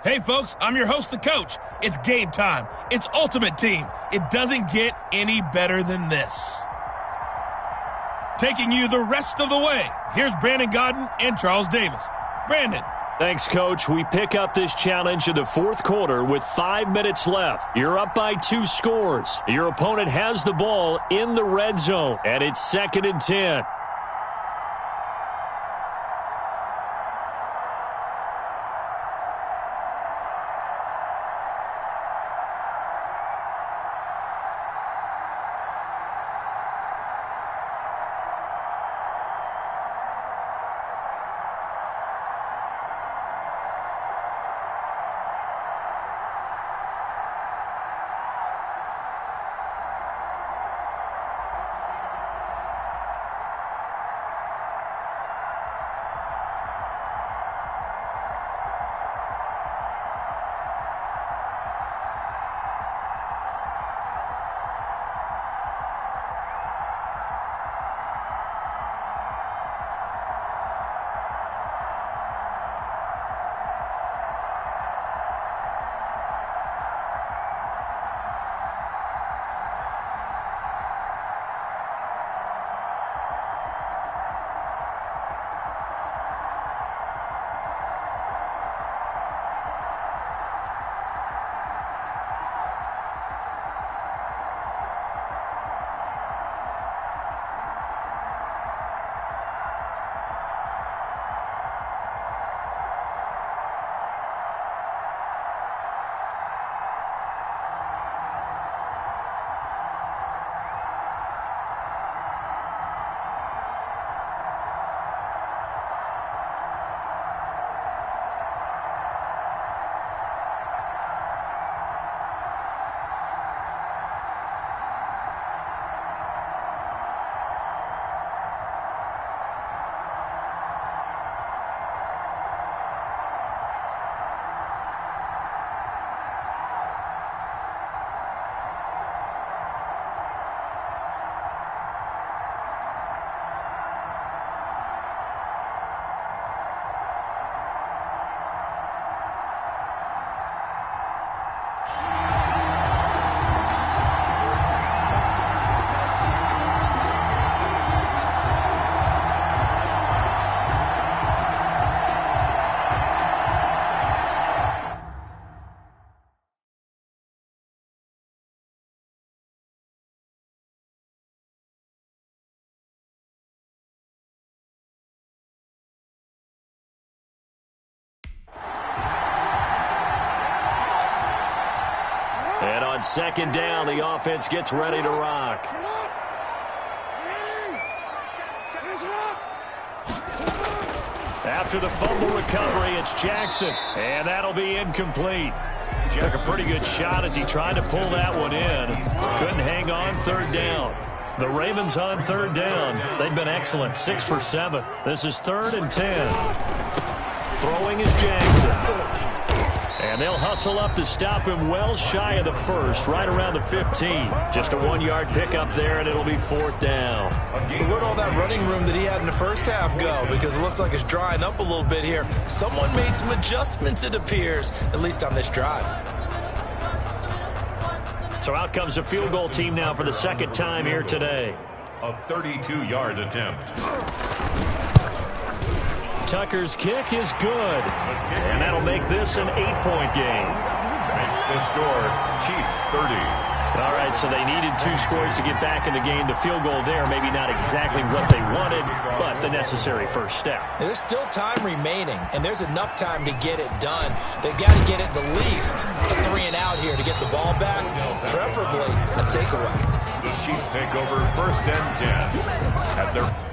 Hey folks, I'm your host, the coach. It's game time. It's Ultimate Team. It doesn't get any better than this. Taking you the rest of the way, here's Brandon Godden and Charles Davis. Brandon. Thanks, Coach. We pick up this challenge in the fourth quarter with 5 minutes left. You're up by 2 scores. Your opponent has the ball in the red zone, and it's 2nd and 10. And on 2nd down, the offense gets ready to rock. After the fumble recovery, it's Jackson, and that'll be incomplete. Took a pretty good shot as he tried to pull that one in. Couldn't hang on 3rd down. The Ravens on 3rd down. They've been excellent, 6 for 7. This is 3rd and 10. Throwing is Jackson. And they'll hustle up to stop him well shy of the first, right around the 15. Just a 1-yard pickup there, and it'll be 4th down. So where'd all that running room that he had in the first half go? Because it looks like it's drying up a little bit here. Someone made some adjustments, it appears, at least on this drive. So out comes a field goal team now for the 2nd time here today. A 32-yard attempt. Tucker's kick is good, and that'll make this an 8-point game. Makes the score, Chiefs 30. All right, so they needed 2 scores to get back in the game. The field goal there, maybe not exactly what they wanted, but the necessary first step. There's still time remaining, and there's enough time to get it done. They've got to get at the least a 3-and-out here to get the ball back, preferably a takeaway. The Chiefs take over 1st and 10 at their...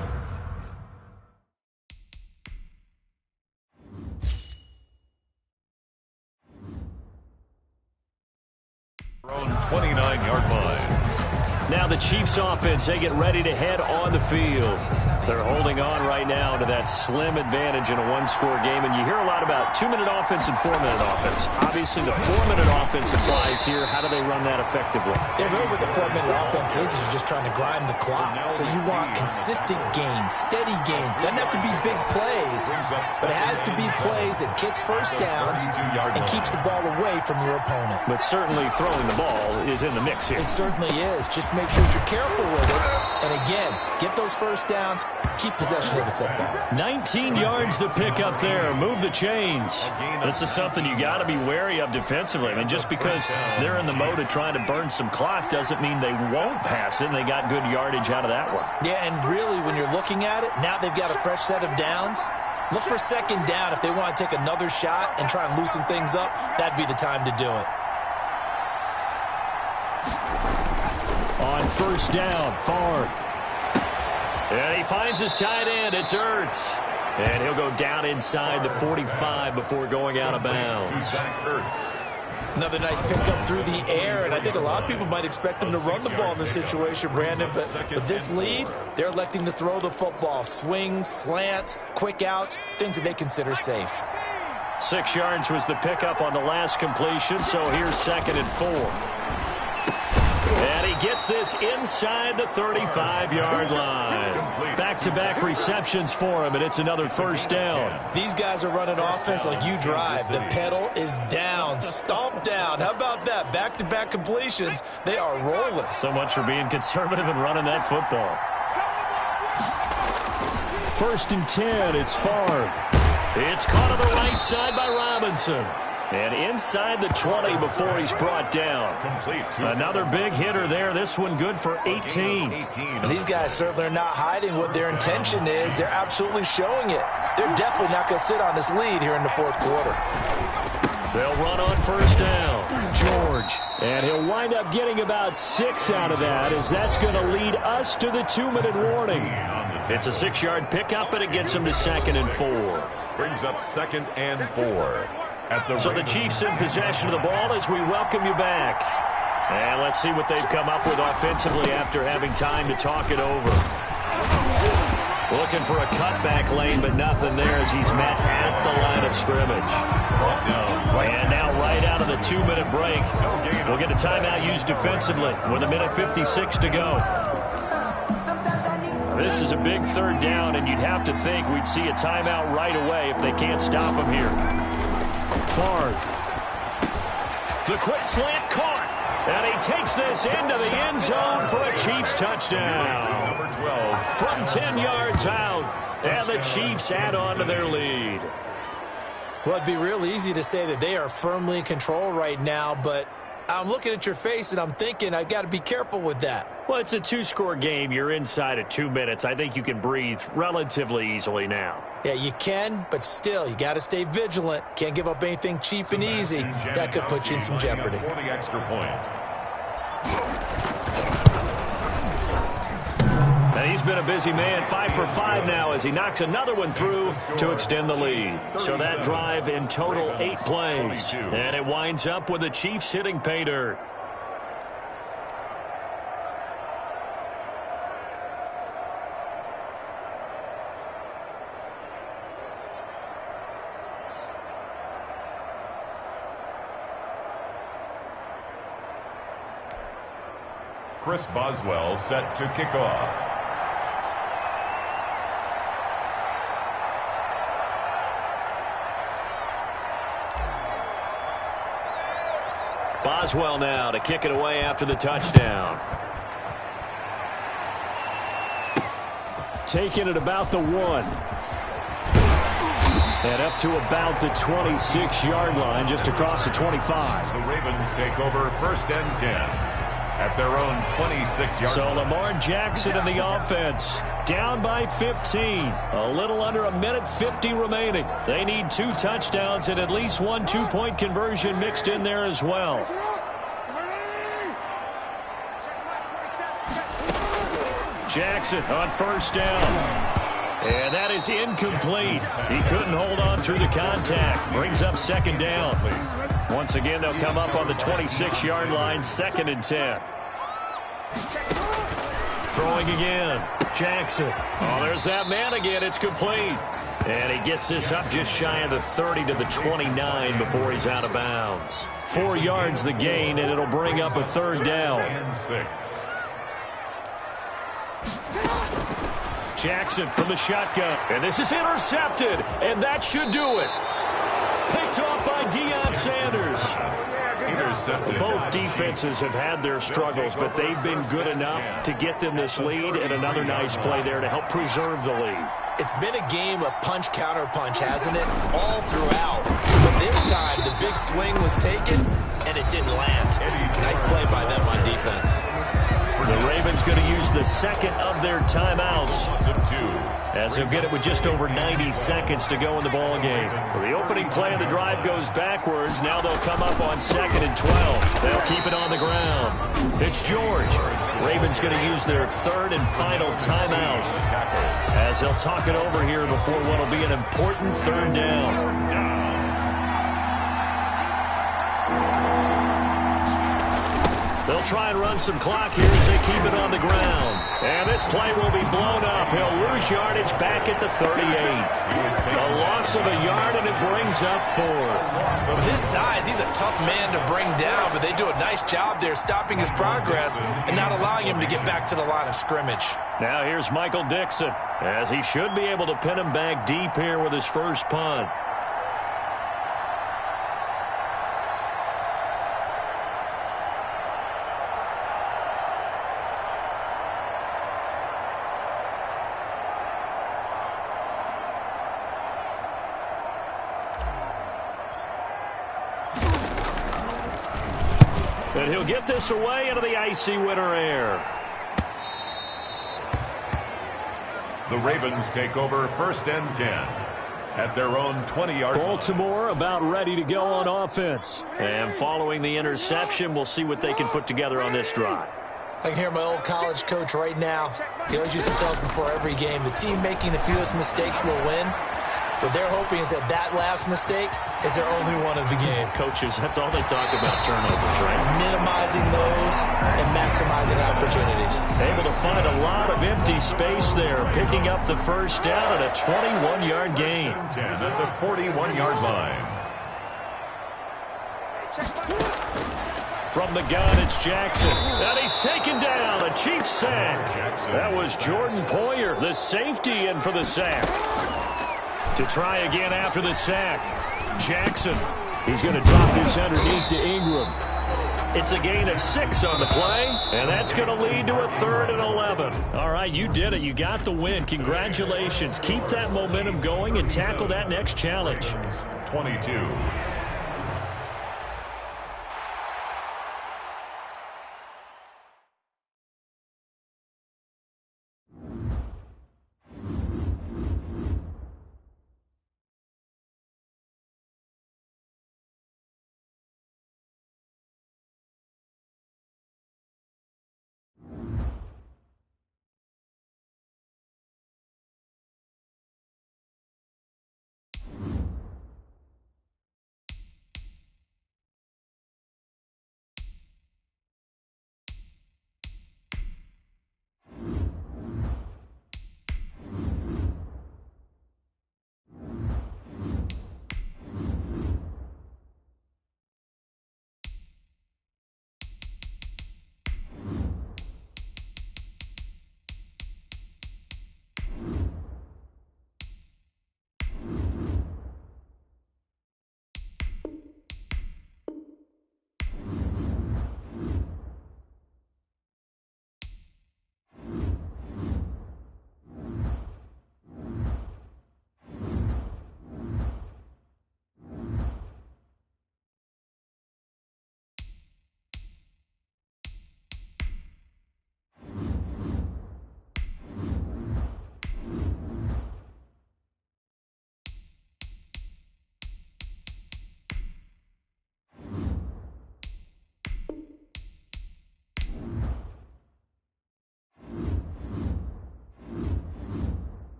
own 29-yard line. Now the Chiefs offense, they get ready to head on the field. They're holding on right now to that slim advantage in a one-score game, and you hear a lot about 2-minute offense and 4-minute offense. Obviously, the 4-minute offense applies here. How do they run that effectively? Yeah, really what the 4-minute offense is you're just trying to grind the clock. So you want consistent gains, steady gains. Doesn't have to be big plays, but it has to be plays that gets first downs and keeps the ball away from your opponent. But certainly throwing the ball is in the mix here. It certainly is. Just make sure you're careful with it. And again, get those first downs, keep possession of the football. 19 yards to pick up there. Move the chains. This is something you got to be wary of defensively. I mean, just because they're in the mode of trying to burn some clock doesn't mean they won't pass it, and they got good yardage out of that one. Yeah, and really, when you're looking at it, now they've got a fresh set of downs. Look for second down. If they want to take another shot and try and loosen things up, that'd be the time to do it. On first down, Favre. And he finds his tight end. It's Ertz. And he'll go down inside the 45 before going out of bounds. Another nice pickup through the air, and I think a lot of people might expect them to run the ball in this situation, Brandon, but with this lead, they're electing to throw the football. Swings, slants, quick outs, things that they consider safe. 6 yards was the pickup on the last completion, so here's 2nd and 4. And he gets this inside the 35-yard line. Back-to-back receptions for him, and it's another first down. These guys are running offense like you drive. The pedal is down, stomp down. How about that? Back-to-back completions. They are rolling. So much for being conservative and running that football. 1st and 10, it's Favre. It's caught on the right side by Robinson. And inside the 20 before he's brought down. Another big hitter there. This one good for 18. These guys certainly are not hiding what their intention is. They're absolutely showing it. They're definitely not going to sit on this lead here in the 4th quarter. They'll run on first down. George. And he'll wind up getting about 6 out of that, as that's going to lead us to the 2-minute warning. It's a 6-yard pickup, and it gets him to 2nd and 4. Brings up 2nd and 4. So the Chiefs in possession of the ball as we welcome you back. And let's see what they've come up with offensively after having time to talk it over. Looking for a cutback lane, but nothing there as he's met at the line of scrimmage. And now right out of the 2-minute break, we'll get a timeout used defensively with 1:56 to go. This is a big 3rd down, and you'd have to think we'd see a timeout right away if they can't stop him here. Favre. The quick slant caught. And he takes this into the end zone for a Chiefs touchdown. Number 12. From 10 yards out. And the Chiefs add on to their lead. Well, it'd be real easy to say that they are firmly in control right now, but I'm looking at your face and I'm thinking I've got to be careful with that. Well, it's a 2-score game. You're inside of 2 minutes. I think you can breathe relatively easily now. Yeah, you can, but still, you got to stay vigilant. Can't give up anything cheap and easy. That could put you in some jeopardy. For the extra point. And he's been a busy man, 5 for 5 now as he knocks another one through to extend the lead. So that drive in total 8 plays. And it winds up with the Chiefs hitting pay dirt. Chris Boswell set to kick off. Boswell now to kick it away after the touchdown. Taking it about the 1. And up to about the 26-yard line, just across the 25. The Ravens take over 1st and 10. At their own 26-yard So line. Lamar Jackson in the offense. Down by 15. A little under 1:50 remaining. They need 2 touchdowns and at least 1 2-point conversion mixed in there as well. Jackson on first down. And that is incomplete. He couldn't hold on through the contact. Brings up 2nd down. Once again, they'll come up on the 26-yard line, 2nd and 10. Throwing again. Jackson. Oh, there's that man again. It's complete. And he gets this up just shy of the 30 to the 29 before he's out of bounds. 4 yards the gain, and it'll bring up a third down. Jackson from the shotgun. And this is intercepted, and that should do it. Picked off by Deion Sanders. Both defenses have had their struggles, but they've been good enough to get them this lead, and another nice play there to help preserve the lead. It's been a game of punch-counter-punch, hasn't it? All throughout. But this time, the big swing was taken, and it didn't land. Nice play by them on defense. The Ravens going to use the second of their timeouts, as they'll get it with just over 90 seconds to go in the ball game. So the opening play of the drive goes backwards. Now they'll come up on 2nd and 12. They'll keep it on the ground. It's George. Ravens going to use their third and final timeout, as they'll talk it over here before what will be an important third down. They'll try and run some clock here as they keep it on the ground. And this play will be blown up. He'll lose yardage back at the 38. A loss of a yard, and it brings up 4. With his size, he's a tough man to bring down, but they do a nice job there stopping his progress and not allowing him to get back to the line of scrimmage. Now here's Michael Dixon, as he should be able to pin him back deep here with his first punt. And he'll get this away into the icy winter air. The Ravens take over 1st and 10 at their own 20-yard line. Baltimore about ready to go on offense. And following the interception, we'll see what they can put together on this drive. I can hear my old college coach right now. He always used to tell us before every game, the team making the fewest mistakes will win. What they're hoping is that last mistake is their only one of the game. Coaches, that's all they talk about, turnovers, right? Minimizing those and maximizing opportunities. Able to find a lot of empty space there, picking up the first down at a 21-yard gain. 10 at the 41-yard line. From the gun, it's Jackson. And he's taken down. A Chiefs sack. That was Jordan Poyer, the safety, in for the sack. To try again after the sack. Jackson. He's going to drop this underneath to Ingram. It's a gain of 6 on the play, and that's going to lead to a 3rd and 11. All right, you did it. You got the win. Congratulations. Keep that momentum going and tackle that next challenge. 22.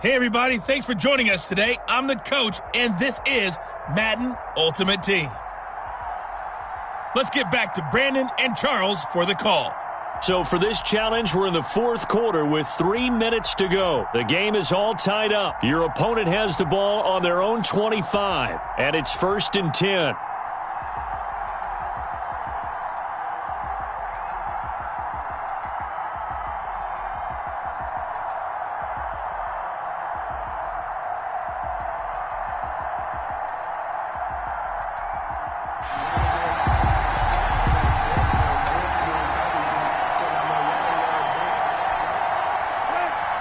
Hey everybody, thanks for joining us today. I'm the coach, and this is Madden Ultimate Team. Let's get back to Brandon and Charles for the call. So for this challenge, we're in the fourth quarter with 3 minutes to go. The game is all tied up. Your opponent has the ball on their own 25, and it's 1st and 10.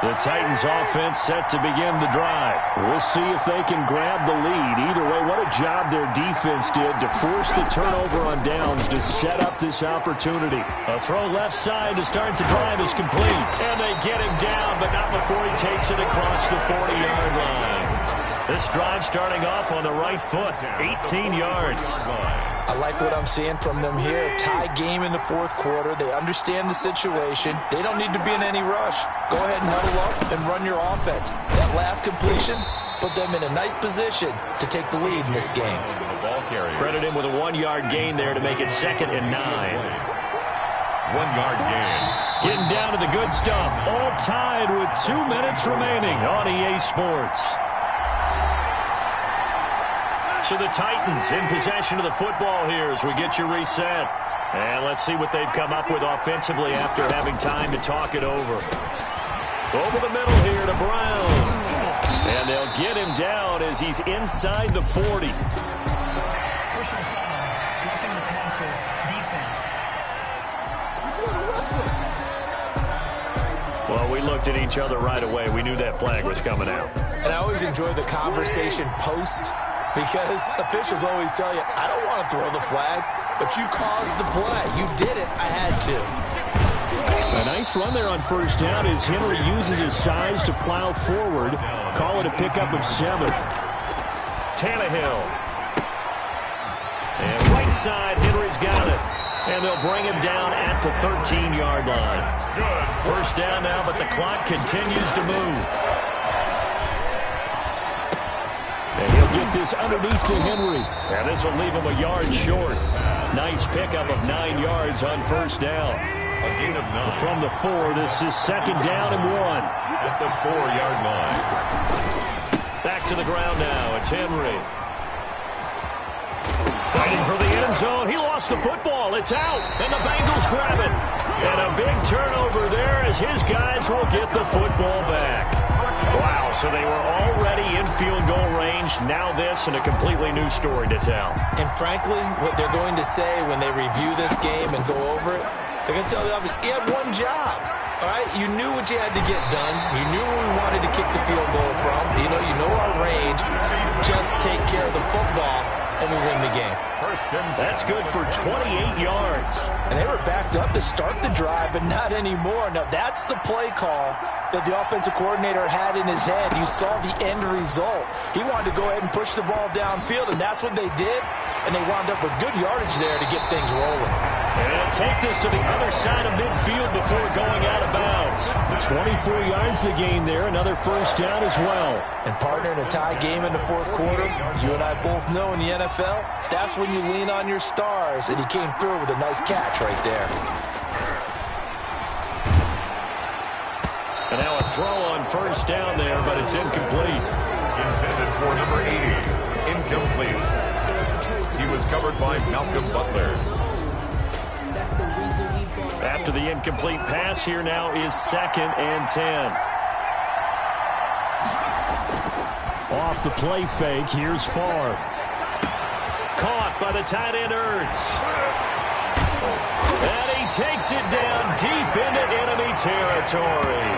The Titans offense set to begin the drive. We'll see if they can grab the lead. Either way, what a job their defense did to force the turnover on downs to set up this opportunity. A throw left side to start the drive is complete. And they get him down, but not before he takes it across the 40-yard line. This drive starting off on the right foot, 18 yards. I like what I'm seeing from them here. Tie game in the fourth quarter. They understand the situation. They don't need to be in any rush. Go ahead and huddle up and run your offense. That last completion put them in a nice position to take the lead in this game. Credit him with a 1-yard gain there to make it 2nd and 9. 1-yard gain. Getting down to the good stuff. All tied with 2 minutes remaining on EA Sports. So the Titans in possession of the football here as we get you reset. And let's see what they've come up with offensively after having time to talk it over. Over the middle here to Brown. And they'll get him down as he's inside the 40. Personal foul, roughing the passer, defense. Well, we looked at each other right away. We knew that flag was coming out. And I always enjoy the conversation post, because officials always tell you, I don't want to throw the flag, but you caused the play. You did it. I had to. A nice run there on 1st down as Henry uses his size to plow forward. Call it a pickup of 7. Tannehill. And right side, Henry's got it. And they'll bring him down at the 13-yard line. 1st down now, but the clock continues to move. And he'll get this underneath to Henry. And this will leave him a yard short. Nice pickup of 9 yards on 1st down. A gain of 9. From the 4, this is 2nd down and 1. At the 4-yard line. Back to the ground now. It's Henry. Fighting for the end zone. He lost the football. It's out. And the Bengals grab it. And a big turnover there as his guys will get the football back. Wow, so they were already in field goal range. Now this and a completely new story to tell. And frankly, what they're going to say when they review this game and go over it, they're going to tell the offense, you had one job. All right, you knew what you had to get done. You knew where we wanted to kick the field goal from. You know our range. Just take care of the football, and we win the game. That's good for 28 yards. And they were backed up to start the drive, but not anymore. Now, that's the play call that the offensive coordinator had in his head. You saw the end result. He wanted to go ahead and push the ball downfield, and that's what they did. And they wound up with good yardage there to get things rolling. And take this to the other side of midfield before going out of bounds. 24 yards to gain there. Another 1st down as well. And partner, in a tie game in the fourth quarter, you and I both know in the NFL, that's when you lean on your stars. And he came through with a nice catch right there. And now a throw on 1st down there, but it's incomplete. Intended for number 80. Incomplete. He was covered by Malcolm Butler. After the incomplete pass, here now is 2nd and 10. Off the play fake, here's Favre. Caught by the tight end Ertz. And he takes it down deep into enemy territory.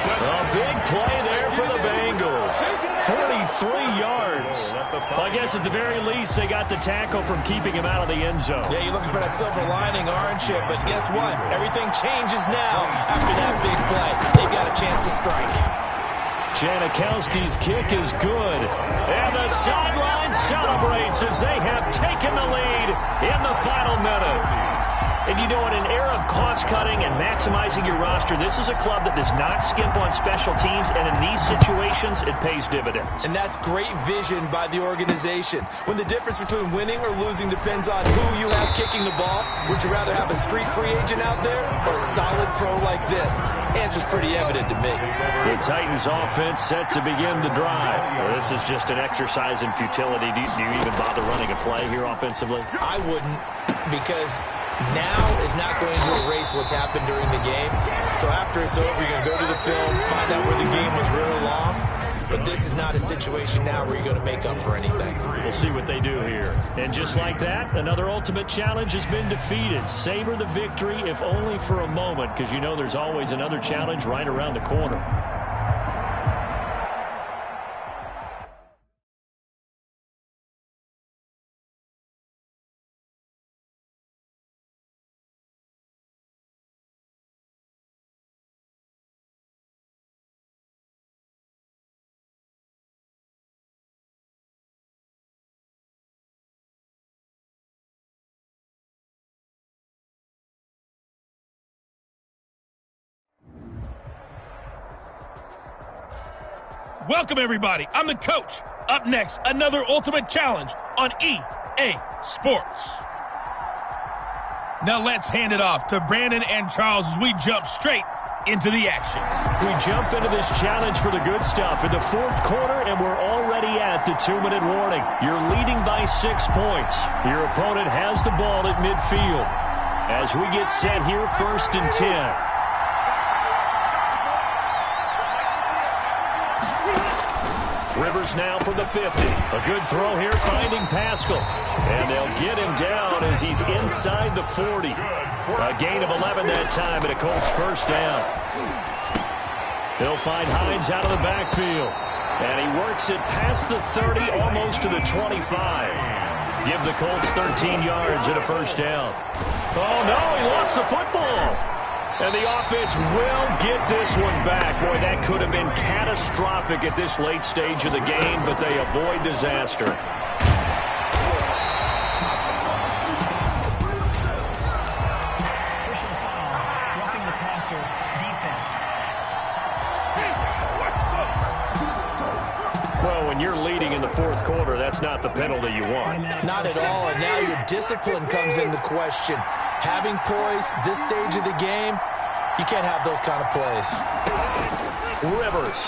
A big play there for the Bengals. 43 yards. Well, I guess at the very least they got the tackle from keeping him out of the end zone. Yeah, you're looking for that silver lining, aren't you? But guess what? Everything changes now after that big play. They've got a chance to strike. Janikowski's kick is good. And the sideline celebrates as they have taken the lead in the final minute. And you know, in an era of cost-cutting and maximizing your roster, this is a club that does not skimp on special teams, and in these situations, it pays dividends. And that's great vision by the organization. When the difference between winning or losing depends on who you have kicking the ball, would you rather have a street free agent out there or a solid pro like this? Answer's pretty evident to me. The Titans offense set to begin the drive. Well, this is just an exercise in futility. Do you even bother running a play here offensively? I wouldn't, because now is not going to erase what's happened during the game. So after it's over, you're going to go to the film, find out where the game was really lost. But this is not a situation now where you're going to make up for anything. We'll see what they do here. And just like that, another ultimate challenge has been defeated. Savor the victory, if only for a moment, because you know there's always another challenge right around the corner. Welcome, everybody. I'm the coach. Up next, another ultimate challenge on EA Sports. Now let's hand it off to Brandon and Charles as we jump straight into the action. We jump into this challenge for the good stuff in the fourth quarter, and we're already at the 2-minute warning. You're leading by 6 points. Your opponent has the ball at midfield. As we get set here, 1st and 10. Rivers now from the 50. A good throw here, finding Pascal. And they'll get him down as he's inside the 40. A gain of 11 that time, and a Colts first down. He'll find Hines out of the backfield. And he works it past the 30, almost to the 25. Give the Colts 13 yards and a first down. Oh, no, he lost the football. And the offense will get this one back. Boy, that could have been catastrophic at this late stage of the game, but they avoid disaster. Personal foul, roughing the passer, defense. Well, when you're leading in the fourth quarter, that's not the penalty you want. Not at all, and now your discipline comes into question. Having poise this stage of the game, you can't have those kind of plays. Rivers.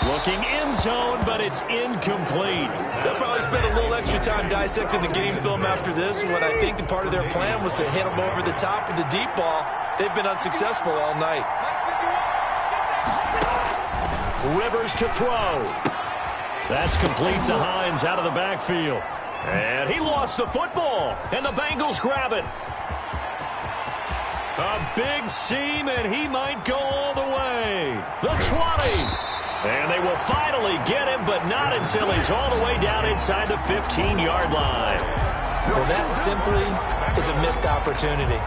Looking end zone, but it's incomplete. They'll probably spend a little extra time dissecting the game film after this, when I think the part of their plan was to hit them over the top with the deep ball. They've been unsuccessful all night. Rivers to throw. That's complete to Hines out of the backfield. And he lost the football, and the Bengals grab it. A big seam, and he might go all the way. The 20. And they will finally get him, but not until he's all the way down inside the 15-yard line. Well, that simply is a missed opportunity.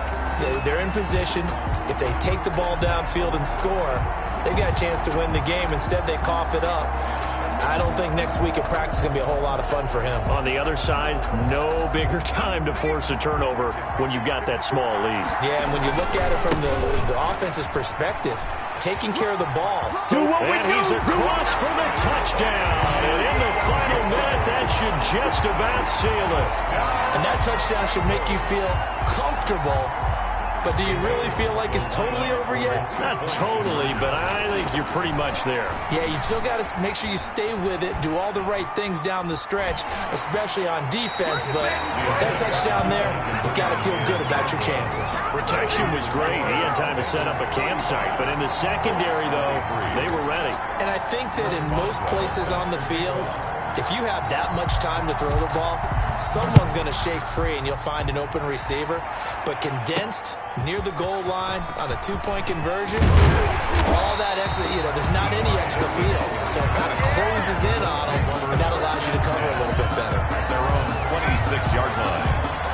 They're in position. If they take the ball downfield and score, they've got a chance to win the game. Instead, they cough it up. I don't think next week at practice is going to be a whole lot of fun for him. On the other side, no bigger time to force a turnover when you've got that small lead. Yeah, and when you look at it from the offense's perspective, taking care of the ball. And he's across for the touchdown. And in the final minute, that should just about seal it. And that touchdown should make you feel comfortable. But do you really feel like it's totally over yet? Not totally, but I think you're pretty much there. Yeah, you've still got to make sure you stay with it, do all the right things down the stretch, especially on defense. But that touchdown there, you've got to feel good about your chances. Protection was great. He had time to set up a campsite. But in the secondary, though, they were ready. And I think that in most places on the field, if you have that much time to throw the ball, someone's going to shake free and you'll find an open receiver. But condensed, near the goal line, on a two-point conversion, all that extra, there's not any extra field. So it kind of closes in on them, and that allows you to cover a little bit better. At their own 26-yard line.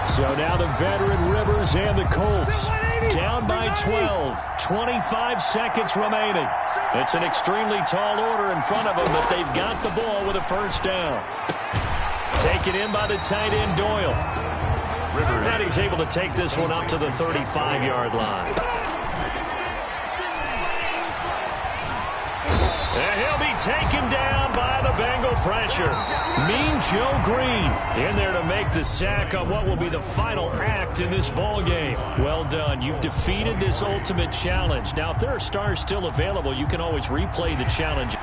So now the veteran Rivers and the Colts down by 12, 25 seconds remaining. It's an extremely tall order in front of them, but they've got the ball with a first down. Taken in by the tight end, Doyle. And he's able to take this one up to the 35-yard line. And he'll be taken down by the Bengal pressure. Mean Joe Green in there to make the sack on what will be the final act in this ball game. Well done. You've defeated this ultimate challenge. Now, if there are stars still available, you can always replay the challenge.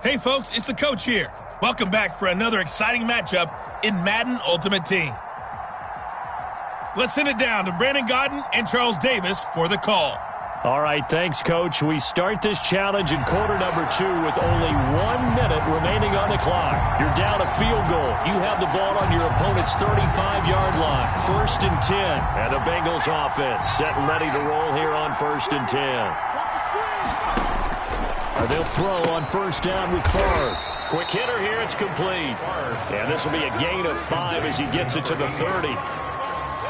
Hey folks, it's the coach here. Welcome back for another exciting matchup in Madden Ultimate Team. Let's send it down to Brandon Gaudin and Charles Davis for the call. All right, thanks, Coach. We start this challenge in quarter number 2 with only 1 minute remaining on the clock. You're down a field goal. You have the ball on your opponent's 35-yard line. 1st and 10. And the Bengals offense set and ready to roll here on 1st and 10. They'll throw on 1st down with Favre. Quick hitter here, it's complete. And this will be a gain of 5 as he gets it to the 30.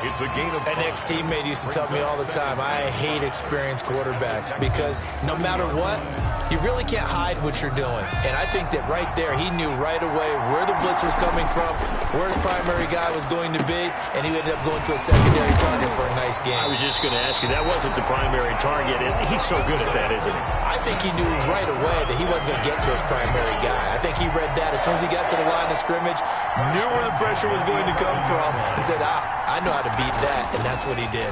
It's a gain of 5. An ex-teammate used to tell me all the time, I hate experienced quarterbacks because no matter what, you really can't hide what you're doing. And I think that right there, he knew right away where the blitz was coming from, where his primary guy was going to be, and he ended up going to a secondary target for a nice game. I was just going to ask you, that wasn't the primary target. He's so good at that, isn't he? I think he knew right away that he wasn't going to get to his primary guy. I think he read that as soon as he got to the line of scrimmage, knew where the pressure was going to come from, and said, I know how to beat that, and that's what he did.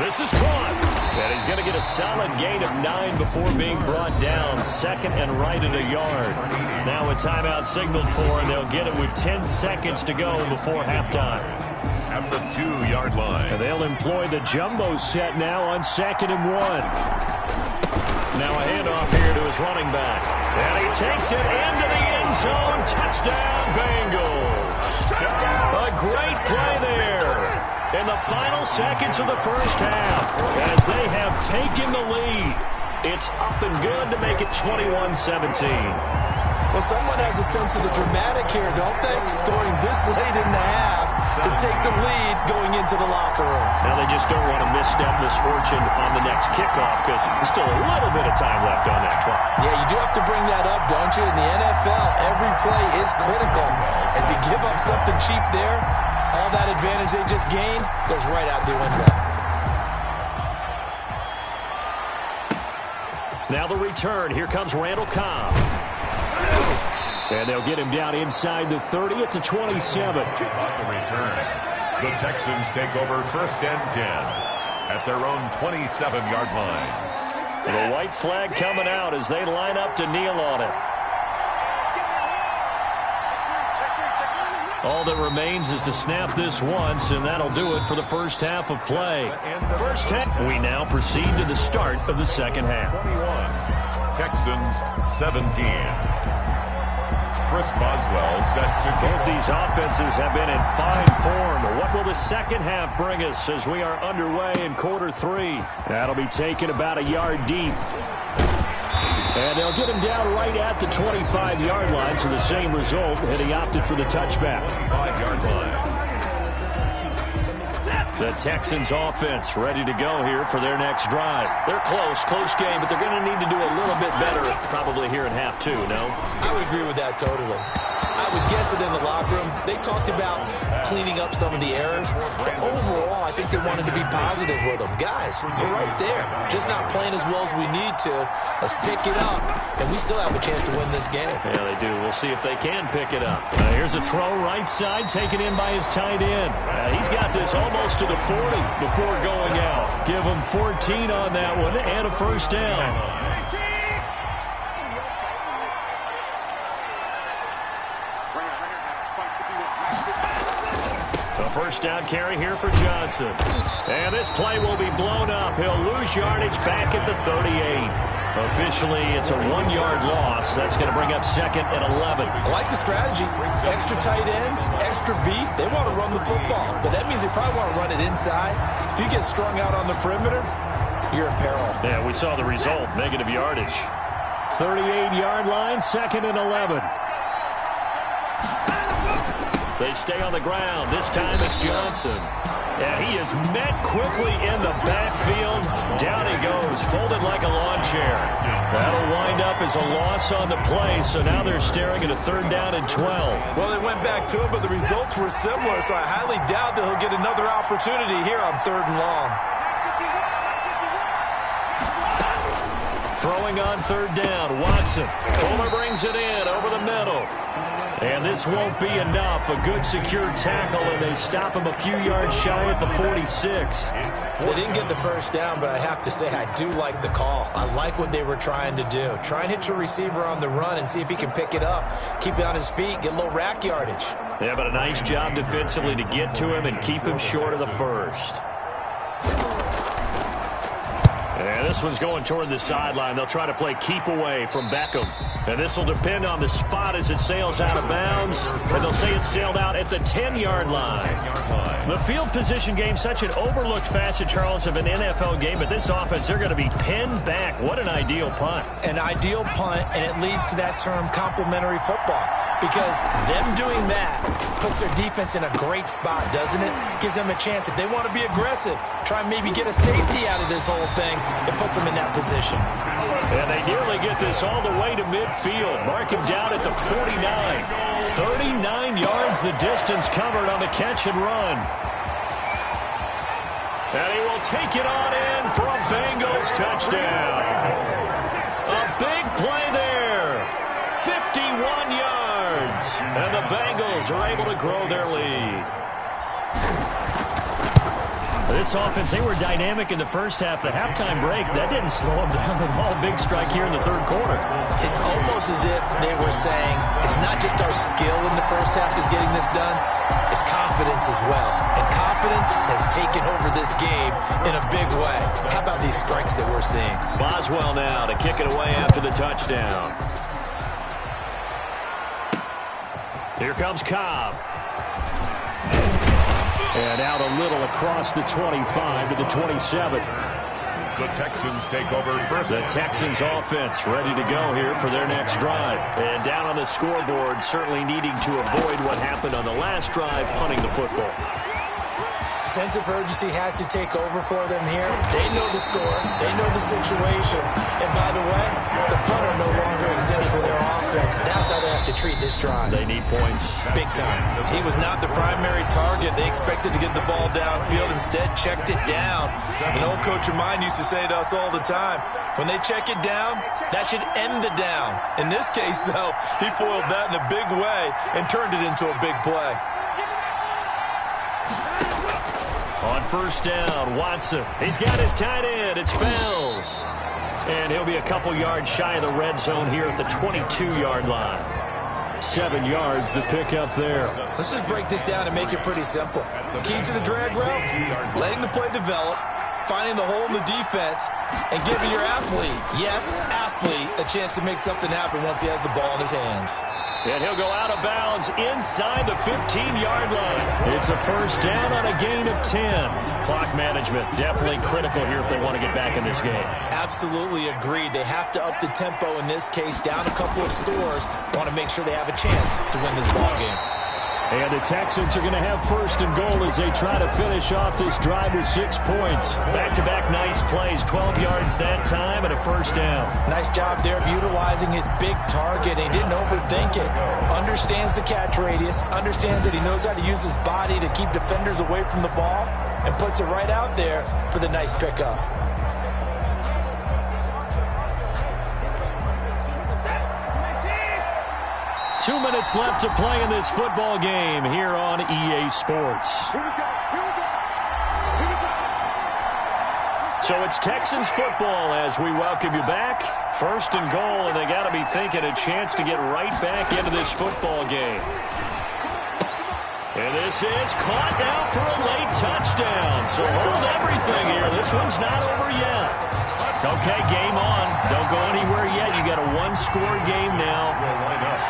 This is caught. And he's going to get a solid gain of 9 before being brought down. 2nd and right at a yard. Now a timeout signaled for, and they'll get it with 10 seconds to go before halftime. At the 2-yard line. And they'll employ the jumbo set now on 2nd and 1. Now a handoff here to his running back. And he takes it into the end zone. Touchdown, Bengals. A great play there in the final seconds of the first half as they have taken the lead. It's up and good to make it 21-17. Well, someone has a sense of the dramatic here, don't they? Scoring this late in the half to take the lead going into the locker room. Now they just don't want to misstep misfortune on the next kickoff because there's still a little bit of time left on that clock. Yeah, you do have to bring that up, don't you? In the NFL, every play is critical. If you give up something cheap there, all that advantage they just gained goes right out the window. Now the return. Here comes Randall Cobb. And they'll get him down inside the 30 at the 27. On the return, the Texans take over 1st and 10 at their own 27-yard line. The white flag coming out as they line up to kneel on it. All that remains is to snap this once, and that'll do it for the first half of play. First half. We now proceed to the start of the second half. 21, Texans 17. Chris Boswell set to go. Both these offenses have been in fine form. What will the second half bring us as we are underway in quarter 3? That'll be taken about a yard deep. And they'll get him down right at the 25-yard line, so the same result, and he opted for the touchback. 5-yard line. The Texans offense ready to go here for their next drive. They're close game, but they're going to need to do a little bit better probably here in half 2, no? I would agree with that totally. I would guess it in the locker room. They talked about cleaning up some of the errors, but overall, I think they wanted to be positive with them. Guys, we're right there. Just not playing as well as we need to. Let's pick it up, and we still have a chance to win this game. Yeah, they do. We'll see if they can pick it up. Here's a throw right side, taken in by his tight end. He's got this almost to the 40 before going out. Give him 14 on that one and a first down. First down carry here for Johnson. And this play will be blown up. He'll lose yardage back at the 38. Officially, it's a 1-yard loss. That's going to bring up second and 11. I like the strategy. Extra tight ends, extra beef. They want to run the football, but that means they probably want to run it inside. If you get strung out on the perimeter, you're in peril. Yeah, we saw the result. Negative yardage. 38-yard line, second and 11. They stay on the ground. This time it's Johnson. And he is met quickly in the backfield. Down he goes, folded like a lawn chair. That'll wind up as a loss on the play, so now they're staring at a third down and 12. Well, they went back to him, but the results were similar, so I highly doubt that he'll get another opportunity here on third and long. Throwing on third down, Watson. Fuller brings it in over the middle. And this won't be enough. A good secure tackle, and they stop him a few yards shy at the 46. They didn't get the first down, but I have to say I do like the call. I like what they were trying to do. Try and hit your receiver on the run and see if he can pick it up. Keep it on his feet, get a little rack yardage. Yeah, but a nice job defensively to get to him and keep him short of the first. And this one's going toward the sideline. They'll try to play keep away from Beckham. And this will depend on the spot as it sails out of bounds. And they'll say it sailed out at the 10-yard line. The field position game, such an overlooked facet, Charles, of an NFL game. But this offense, they're going to be pinned back. What an ideal punt. An ideal punt, and it leads to that term complementary football. Because them doing that puts their defense in a great spot, doesn't it? Gives them a chance. If they want to be aggressive, try and maybe get a safety out of this whole thing, it puts them in that position. And they nearly get this all the way to midfield. Mark him down at the 49. 39 yards the distance covered on the catch and run. And he will take it on in for a Bengals touchdown. A big play there. 51 yards. And the Bengals are able to grow their lead. This offense, they were dynamic in the first half. The halftime break, that didn't slow them down at all. Big strike here in the third quarter. It's almost as if they were saying, it's not just our skill in the first half that's getting this done, it's confidence as well. And confidence has taken over this game in a big way. How about these strikes that we're seeing? Boswell now to kick it away after the touchdown. Here comes Cobb. And out a little across the 25 to the 27. The Texans take over first. The Texans offense ready to go here for their next drive. And down on the scoreboard, certainly needing to avoid what happened on the last drive, punting the football. Sense of urgency has to take over for them here. They know the score. They know the situation. And by the way, the punter no longer exists for their offense. That's how they have to treat this drive. They need points. Big time. He was not the primary target. They expected to get the ball downfield. Instead, checked it down. An old coach of mine used to say to us all the time, when they check it down, that should end the down. In this case, though, he foiled that in a big way and turned it into a big play. On first down, Watson. He's got his tight end. It's Fells. And he'll be a couple yards shy of the red zone here at the 22-yard line. 7 yards the pick up there. Let's just break this down and make it pretty simple. Key to the drag route, letting the play develop, finding the hole in the defense, and giving your athlete, yes, athlete, a chance to make something happen once he has the ball in his hands. And he'll go out of bounds inside the 15-yard line. It's a first down on a gain of 10. Clock management definitely critical here if they want to get back in this game. Absolutely agreed. They have to up the tempo in this case, down a couple of scores. Want to make sure they have a chance to win this ball game. And the Texans are going to have first and goal as they try to finish off this drive with 6 points. Back-to-back nice plays, 12 yards that time and a first down. Nice job there of utilizing his big target. He didn't overthink it. Understands the catch radius, understands that he knows how to use his body to keep defenders away from the ball, and puts it right out there for the nice pickup. Two minutes left to play in this football game here on EA Sports. So it's Texans football as we welcome you back. First and goal, and they got to be thinking a chance to get right back into this football game. And this is caught now for a late touchdown. So hold everything here. This one's not over yet. Okay, game on. Don't go anywhere yet. You got a one-score game now.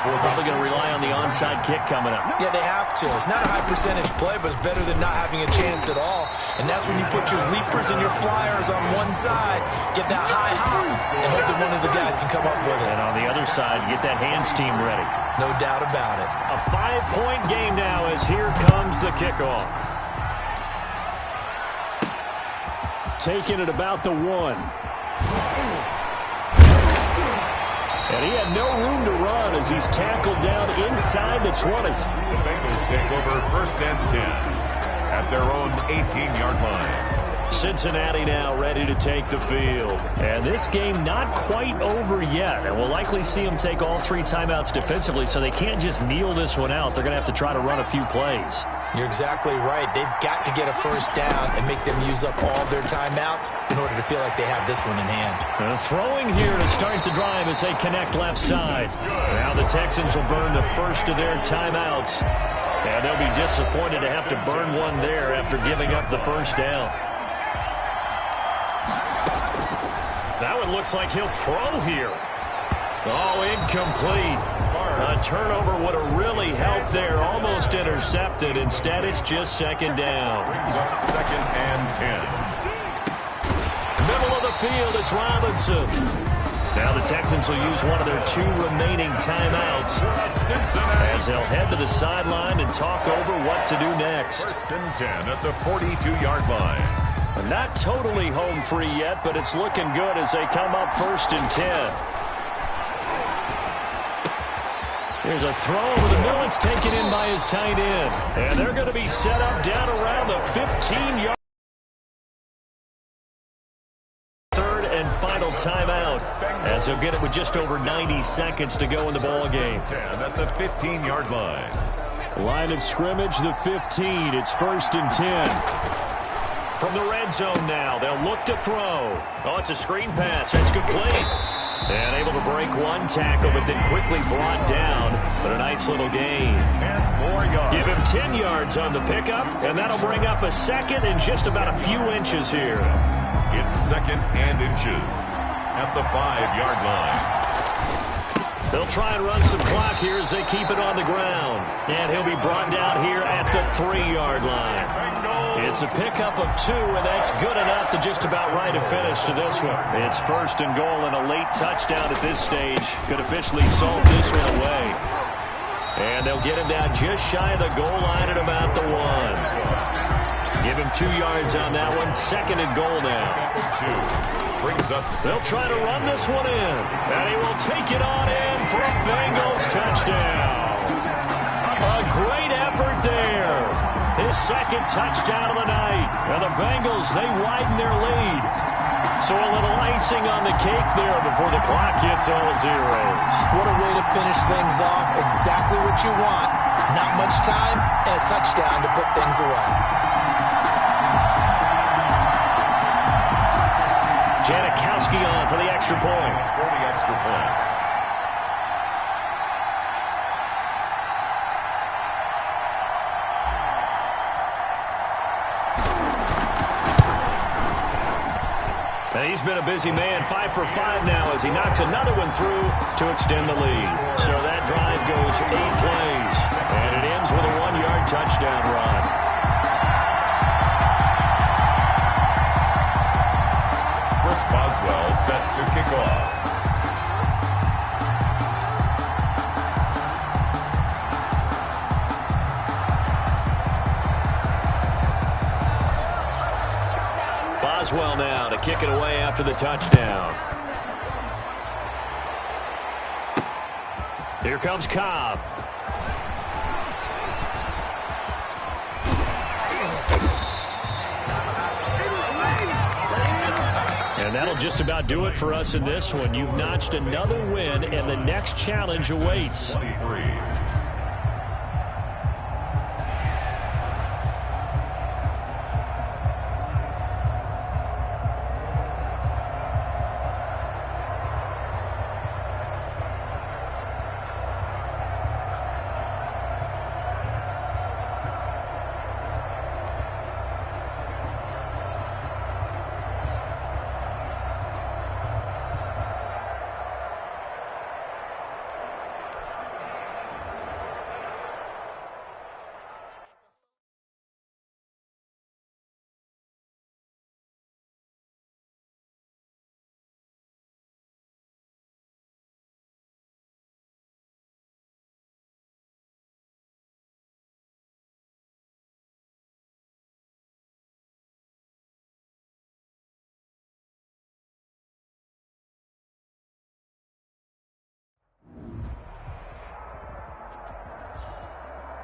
We're probably going to rely on the onside kick coming up. Yeah, they have to. It's not a high-percentage play, but it's better than not having a chance at all. And that's when you put your leapers and your flyers on one side, get that high hop, and hope that one of the guys can come up with it. And on the other side, get that hands team ready. No doubt about it. A 5-point game now as here comes the kickoff. Taking it about the 1. And he had no room to run as he's tackled down inside the 20. The Bengals take over first and 10 at their own 18-yard line. Cincinnati now ready to take the field. And this game not quite over yet. And we'll likely see them take all 3 timeouts defensively, so they can't just kneel this one out. They're going to have to try to run a few plays. You're exactly right. They've got to get a first down and make them use up all their timeouts in order to feel like they have this one in hand. Throwing here to start the drive as they connect left side. Now the Texans will burn the first of their timeouts. And they'll be disappointed to have to burn one there after giving up the first down. That one looks like he'll throw here. Oh, incomplete. A turnover would have really helped there. Almost intercepted. Instead, it's just second down. Brings up second and 10. Middle of the field, it's Robinson. Now the Texans will use one of their 2 remaining timeouts as they'll head to the sideline and talk over what to do next. First and 10 at the 42-yard line. Not totally home free yet, but it's looking good as they come up first and 10. Here's a throw over the middle. It's taken in by his tight end. And they're going to be set up down around the 15-yard. Third and final timeout as they'll get it with just over 90 seconds to go in the ball game. 10 at the 15-yard line. Line of scrimmage, the 15. It's first and 10. From the red zone now, they'll look to throw. Oh, it's a screen pass. It's complete. And able to break one tackle, but then quickly brought down. But a nice little gain. 10 more yards. Give him 10 yards on the pickup, and that'll bring up a second and just about a few inches here. It's second and inches at the 5-yard line. They'll try and run some clock here as they keep it on the ground. And he'll be brought down here at the 3-yard line. It's a pickup of 2, and that's good enough to just about right a finish to this one. It's first and goal, and a late touchdown at this stage could officially solve this one away. And they'll get him down just shy of the goal line at about the 1. Give him 2 yards on that one. Second and goal now. 2. Brings up. They'll try to run this one in. And he will take it on in for a Bengals touchdown. A great effort there. His second touchdown of the night. And the Bengals, they widen their lead. So a little icing on the cake there before the clock hits all zeros. What a way to finish things off. Exactly what you want. Not much time and a touchdown to put things away. Janikowski on for the extra point. For the extra point. And he's been a busy man, 5 for 5 now as he knocks another one through to extend the lead. So that drive goes 8 plays, and it ends with a 1-yard touchdown run. Boswell set to kick off. as well now to kick it away after the touchdown. Here comes Cobb. And that'll just about do it for us in this one. You've notched another win, and the next challenge awaits. 23.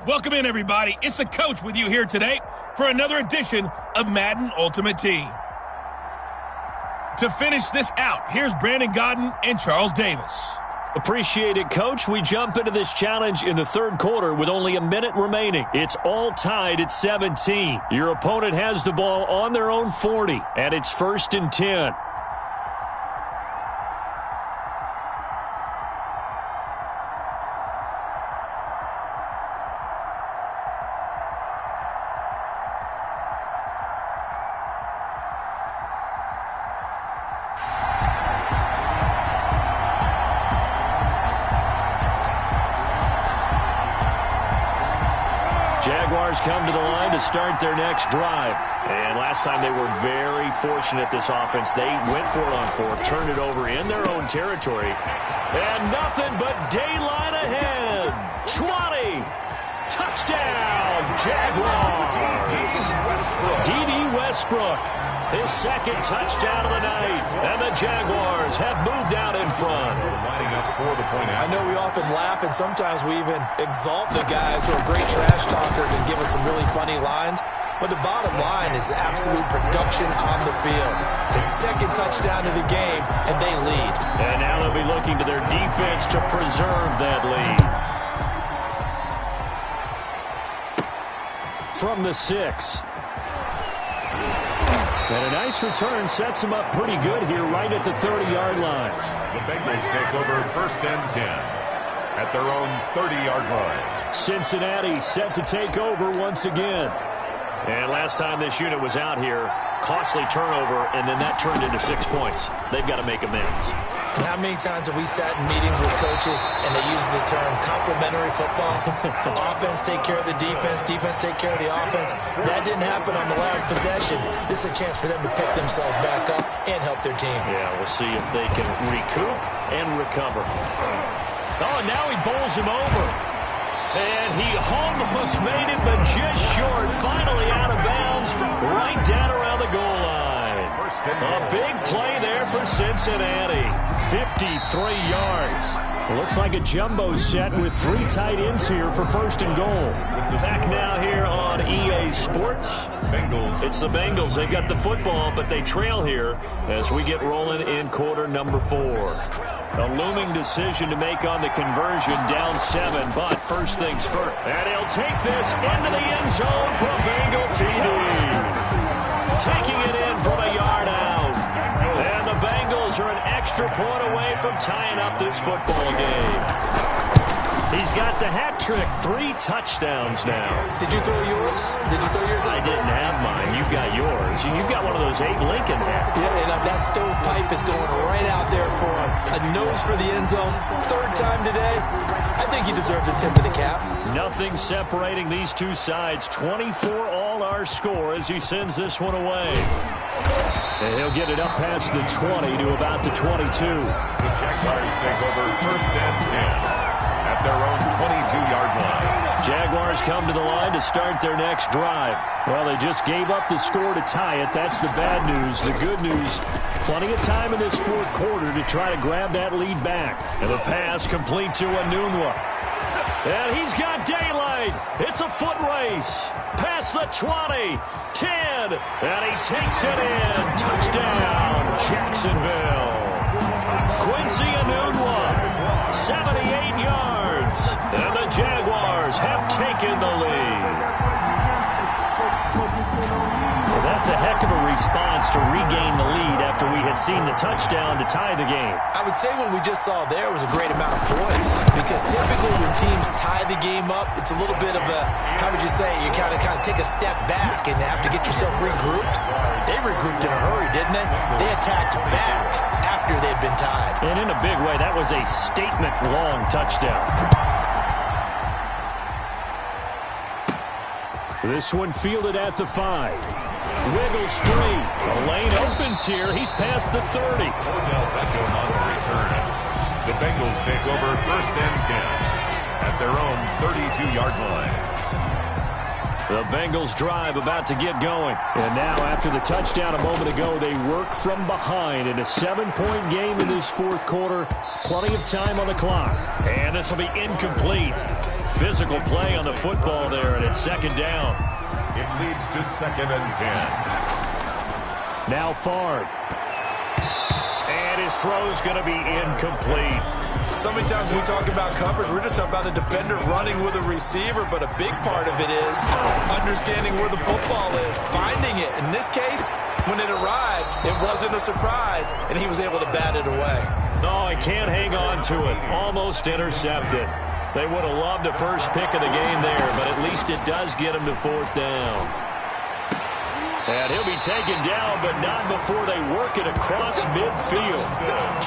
Welcome in, everybody. It's the coach with you here today for another edition of Madden Ultimate Team. To finish this out, here's Brandon Godden and Charles Davis. Appreciate it, Coach. We jump into this challenge in the third quarter with only a minute remaining. It's all tied at 17. Your opponent has the ball on their own 40, and it's 1st and 10. Jaguars come to the line to start their next drive. And last time they were very fortunate, this offense. They went for it on 4, turned it over in their own territory. And nothing but daylight ahead. 20. Touchdown, Jaguars. D.D. Westbrook, his second touchdown of the night. And the Jaguars have moved out in front. Lining up for the point out. I know we often laugh, and sometimes we even exalt the guys who are great trash talkers and give us some really funny lines. But the bottom line is absolute production on the field. The second touchdown of the game, and they lead. And now they'll be looking to their defense to preserve that lead. From the 6. And a nice return sets them up pretty good here right at the 30-yard line. The Bengals take over 1st and 10 at their own 30-yard line. Cincinnati set to take over once again. And last time this unit was out here, costly turnover, and then that turned into 6 points. They've got to make amends. And how many times have we sat in meetings with coaches and they use the term complementary football? Offense take care of the defense, defense take care of the offense. That didn't happen on the last possession. This is a chance for them to pick themselves back up and help their team. Yeah, we'll see if they can recoup and recover. Oh, and now he bowls him over. And he almost made it, but just short. Finally out of bounds, right down around the goal line. A big play there for Cincinnati. 53 yards. Looks like a jumbo set with 3 tight ends here for 1st and goal. Back now here on EA Sports. Bengals. It's the Bengals. They've got the football, but they trail here as we get rolling in quarter number 4. A looming decision to make on the conversion, down 7, but first things first. And he'll take this into the end zone for a Bengal TD. Taking it in from a yard out. And the Bengals are an extra point away from tying up this football game. He's got the hat trick, 3 touchdowns now. Did you throw yours? Did you throw yours? I didn't have mine. You've got yours. You've got one of those Abe Lincoln hats. Yeah, and that stovepipe is going right out there for him. A nose for the end zone. 3rd time today. I think he deserves a tip of the cap. Nothing separating these two sides. 24 all our score as he sends this one away. And he'll get it up past the 20 to about the 22. The Jaguars take over 1st and 10 at their own 22-yard line. Jaguars come to the line to start their next drive. Well, they just gave up the score to tie it. That's the bad news. The good news, plenty of time in this fourth quarter to try to grab that lead back. And the pass complete to Enunwa. And he's got daylight. It's a foot race. Past the 20, 10, and he takes it in. Touchdown, Jacksonville. Quincy Enunwa, 78 yards. And the Jaguars have taken the lead. Well, that's a heck of a response to regain the lead after we had seen the touchdown to tie the game. I would say what we just saw there was a great amount of poise, because typically when teams tie the game up, it's a little bit of a, how would you say, you kind of take a step back and have to get yourself regrouped. They regrouped in a hurry, didn't they? They attacked back after they'd been tied. And in a big way, that was a statement-long touchdown. This one fielded at the 5. Wiggles free. The lane opens here. He's past the 30. Odell Beckham on the return. The Bengals take over 1st and 10 at their own 32-yard line. The Bengals drive about to get going. And now after the touchdown a moment ago, they work from behind in a 7-point game in this fourth quarter. Plenty of time on the clock. And this will be incomplete. Physical play on the football there, and it's 2nd down. It leads to 2nd and 10. Now Favre. And his throw's going to be incomplete. So many times when we talk about coverage, we're just talking about a defender running with a receiver, but a big part of it is understanding where the football is, finding it. In this case, when it arrived, it wasn't a surprise, and he was able to bat it away. No, he can't hang on to it. Almost intercepted. They would have loved the first pick of the game there, but at least it does get him to 4th down. And he'll be taken down, but not before they work it across midfield.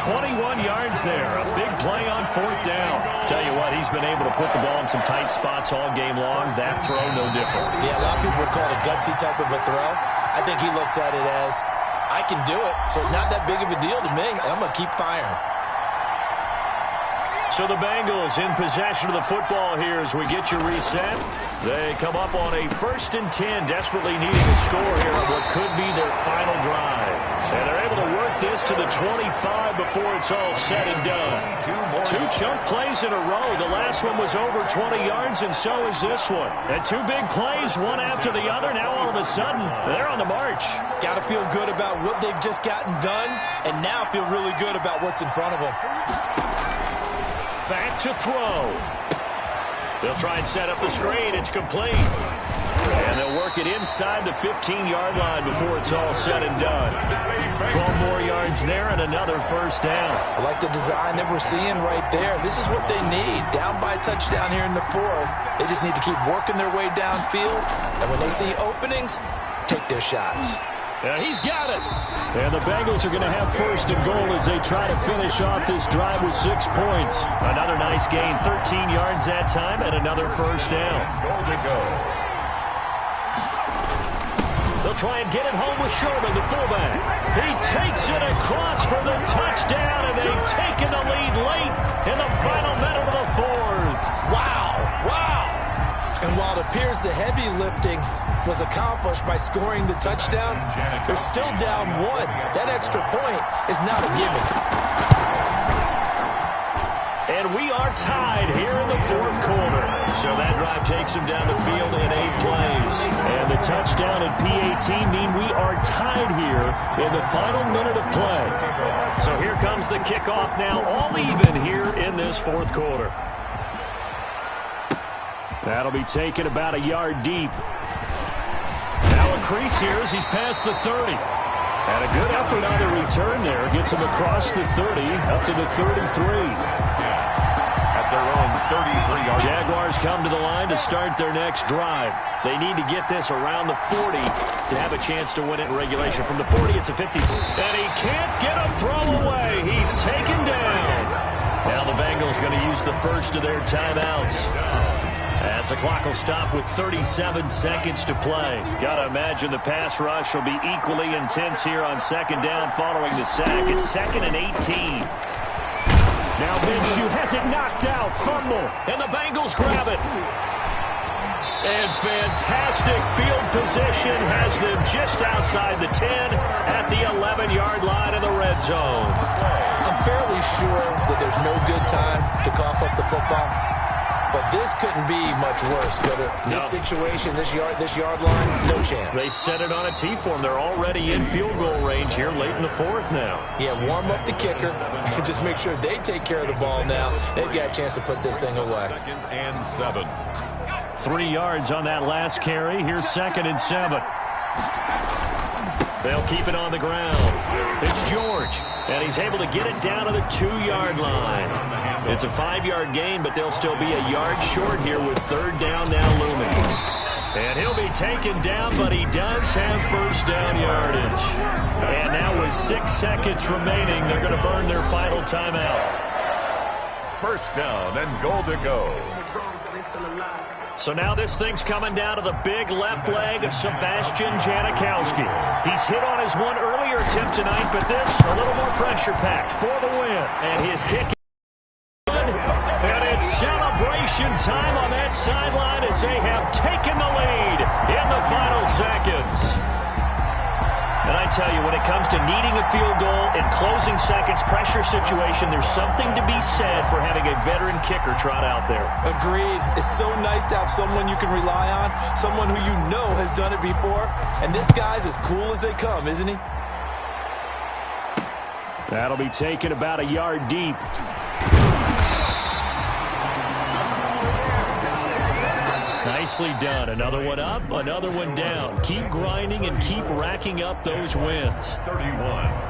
21 yards there. A big play on 4th down. Tell you what, he's been able to put the ball in some tight spots all game long. That throw, no different. Yeah, a lot of people would call it a gutsy type of a throw. I think he looks at it as, I can do it, so it's not that big of a deal to me, and I'm going to keep firing. So the Bengals in possession of the football here as we get you reset. They come up on a 1st and 10, desperately needing a score here on what could be their final drive. And they're able to work this to the 25 before it's all said and done. 2 chunk plays in a row. The last one was over 20 yards, and so is this one. And 2 big plays, one after the other. Now all of a sudden, they're on the march. Got to feel good about what they've just gotten done, and now feel really good about what's in front of them. Back to throw. They'll try and set up the screen. It's complete. And they'll work it inside the 15-yard line before it's all said and done. 12 more yards there and another 1st down. I like the design that we're seeing right there. This is what they need. Down by a touchdown here in the 4th. They just need to keep working their way downfield. And when they see openings, take their shots. And he's got it. And the Bengals are going to have 1st and goal as they try to finish off this drive with 6 points. Another nice gain, 13 yards that time, and another 1st down. Goal to go. They'll try and get it home with Sherman, the fullback. He takes it across for the touchdown, and they've taken the lead late in the final minute of the 4th. Wow, wow. And while it appears the heavy lifting was accomplished by scoring the touchdown, they're still down 1. That extra point is not a gimme. And we are tied here in the 4th quarter. So that drive takes them down the field in 8 plays. And the touchdown at PAT mean we are tied here in the final minute of play. So here comes the kickoff now, all even here in this 4th quarter. That'll be taken about a yard deep. Now a crease here as he's past the 30. And a good effort on the return there. Gets him across the 30 up to the 33. At their own 33-yard. Jaguars come to the line to start their next drive. They need to get this around the 40 to have a chance to win it in regulation. From the 40, it's a 50. And he can't get a throw away. He's taken down. Now the Bengals going to use the first of their timeouts. As the clock will stop with 37 seconds to play. Got to imagine the pass rush will be equally intense here on 2nd down following the sack. It's 2nd and 18. Now Minshew has it knocked out. Fumble. And the Bengals grab it. And fantastic field position has them just outside the 10 at the 11-yard line in the red zone. I'm fairly sure that there's no good time to cough up the football, but this couldn't be much worse, could it? This situation, this yard line, no chance. They set it on a T for them. They're already in field goal range here late in the fourth now. Yeah, warm up the kicker and just make sure they take care of the ball now. They've got a chance to put this thing away. 2nd and 7. 3 yards on that last carry. Here's 2nd and 7. They'll keep it on the ground. It's George, and he's able to get it down to the 2-yard line. It's a 5-yard gain, but they'll still be a yard short here with 3rd down now looming. And he'll be taken down, but he does have first down yardage. And now with 6 seconds remaining, they're going to burn their final timeout. First down and goal to go. So now this thing's coming down to the big left leg of Sebastian Janikowski. He's hit on his one earlier attempt tonight, but this a little more pressure-packed for the win. And his kick is good. And it's celebration time on that sideline as they have taken the lead in the final seconds. And I tell you, when it comes to needing a field goal in closing seconds, pressure situation, there's something to be said for having a veteran kicker trot out there. Agreed. It's so nice to have someone you can rely on, someone who you know has done it before. And this guy's as cool as they come, isn't he? That'll be taken about a yard deep. Nicely done. Another one up, another one down. Keep grinding and keep racking up those wins. 31.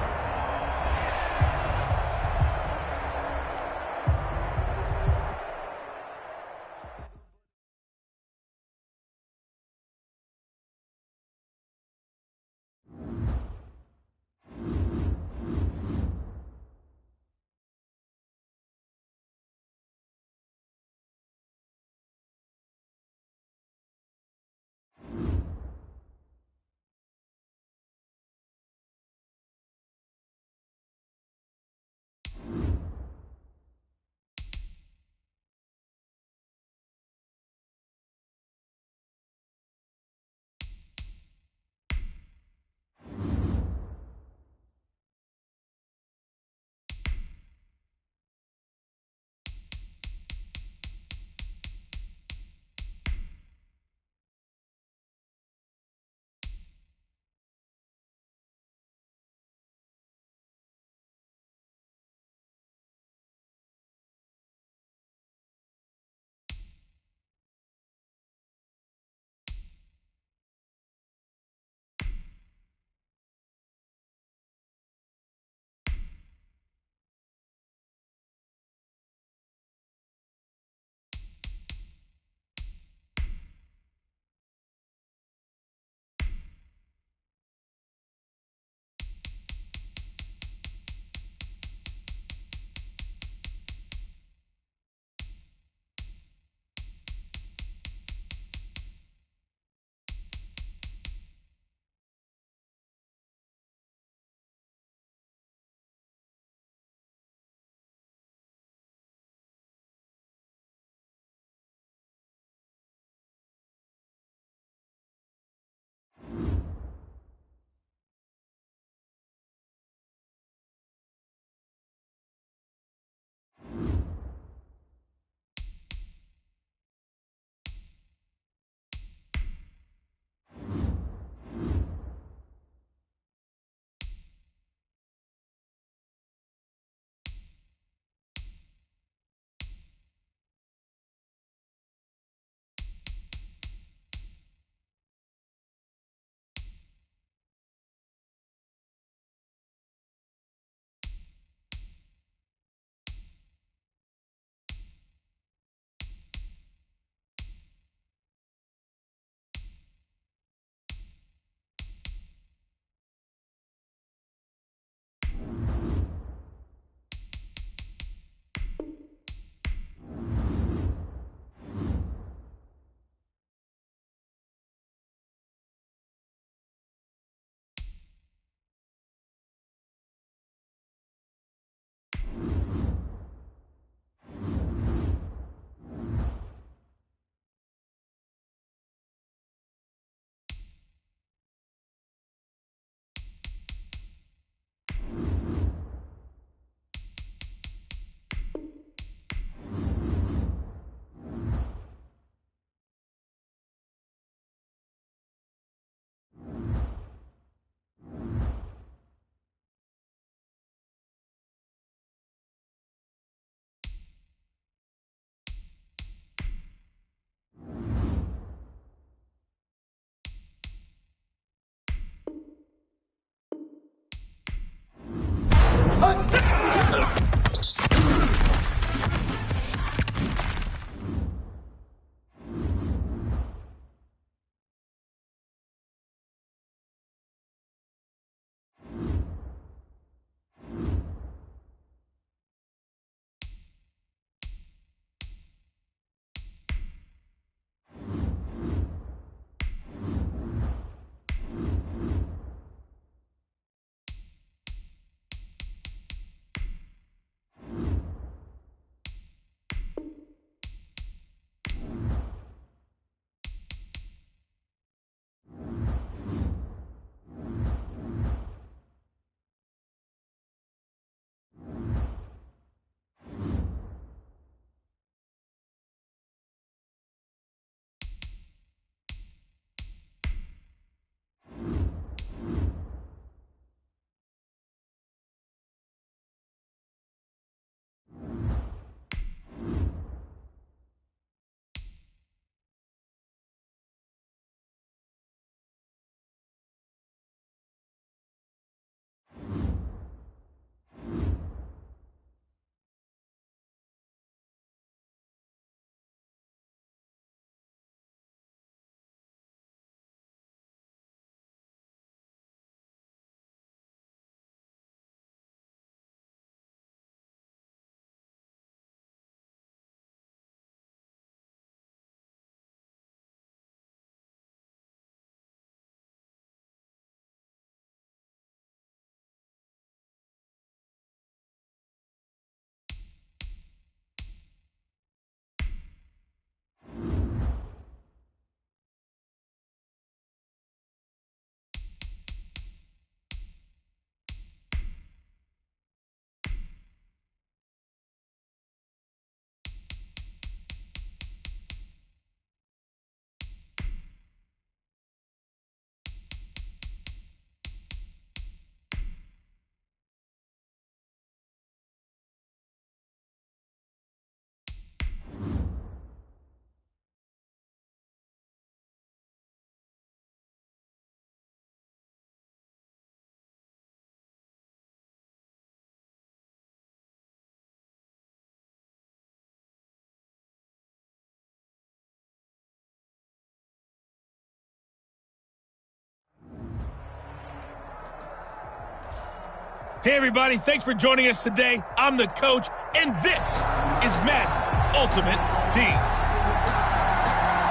Hey everybody, thanks for joining us today. I'm the coach, and this is Madden Ultimate Team.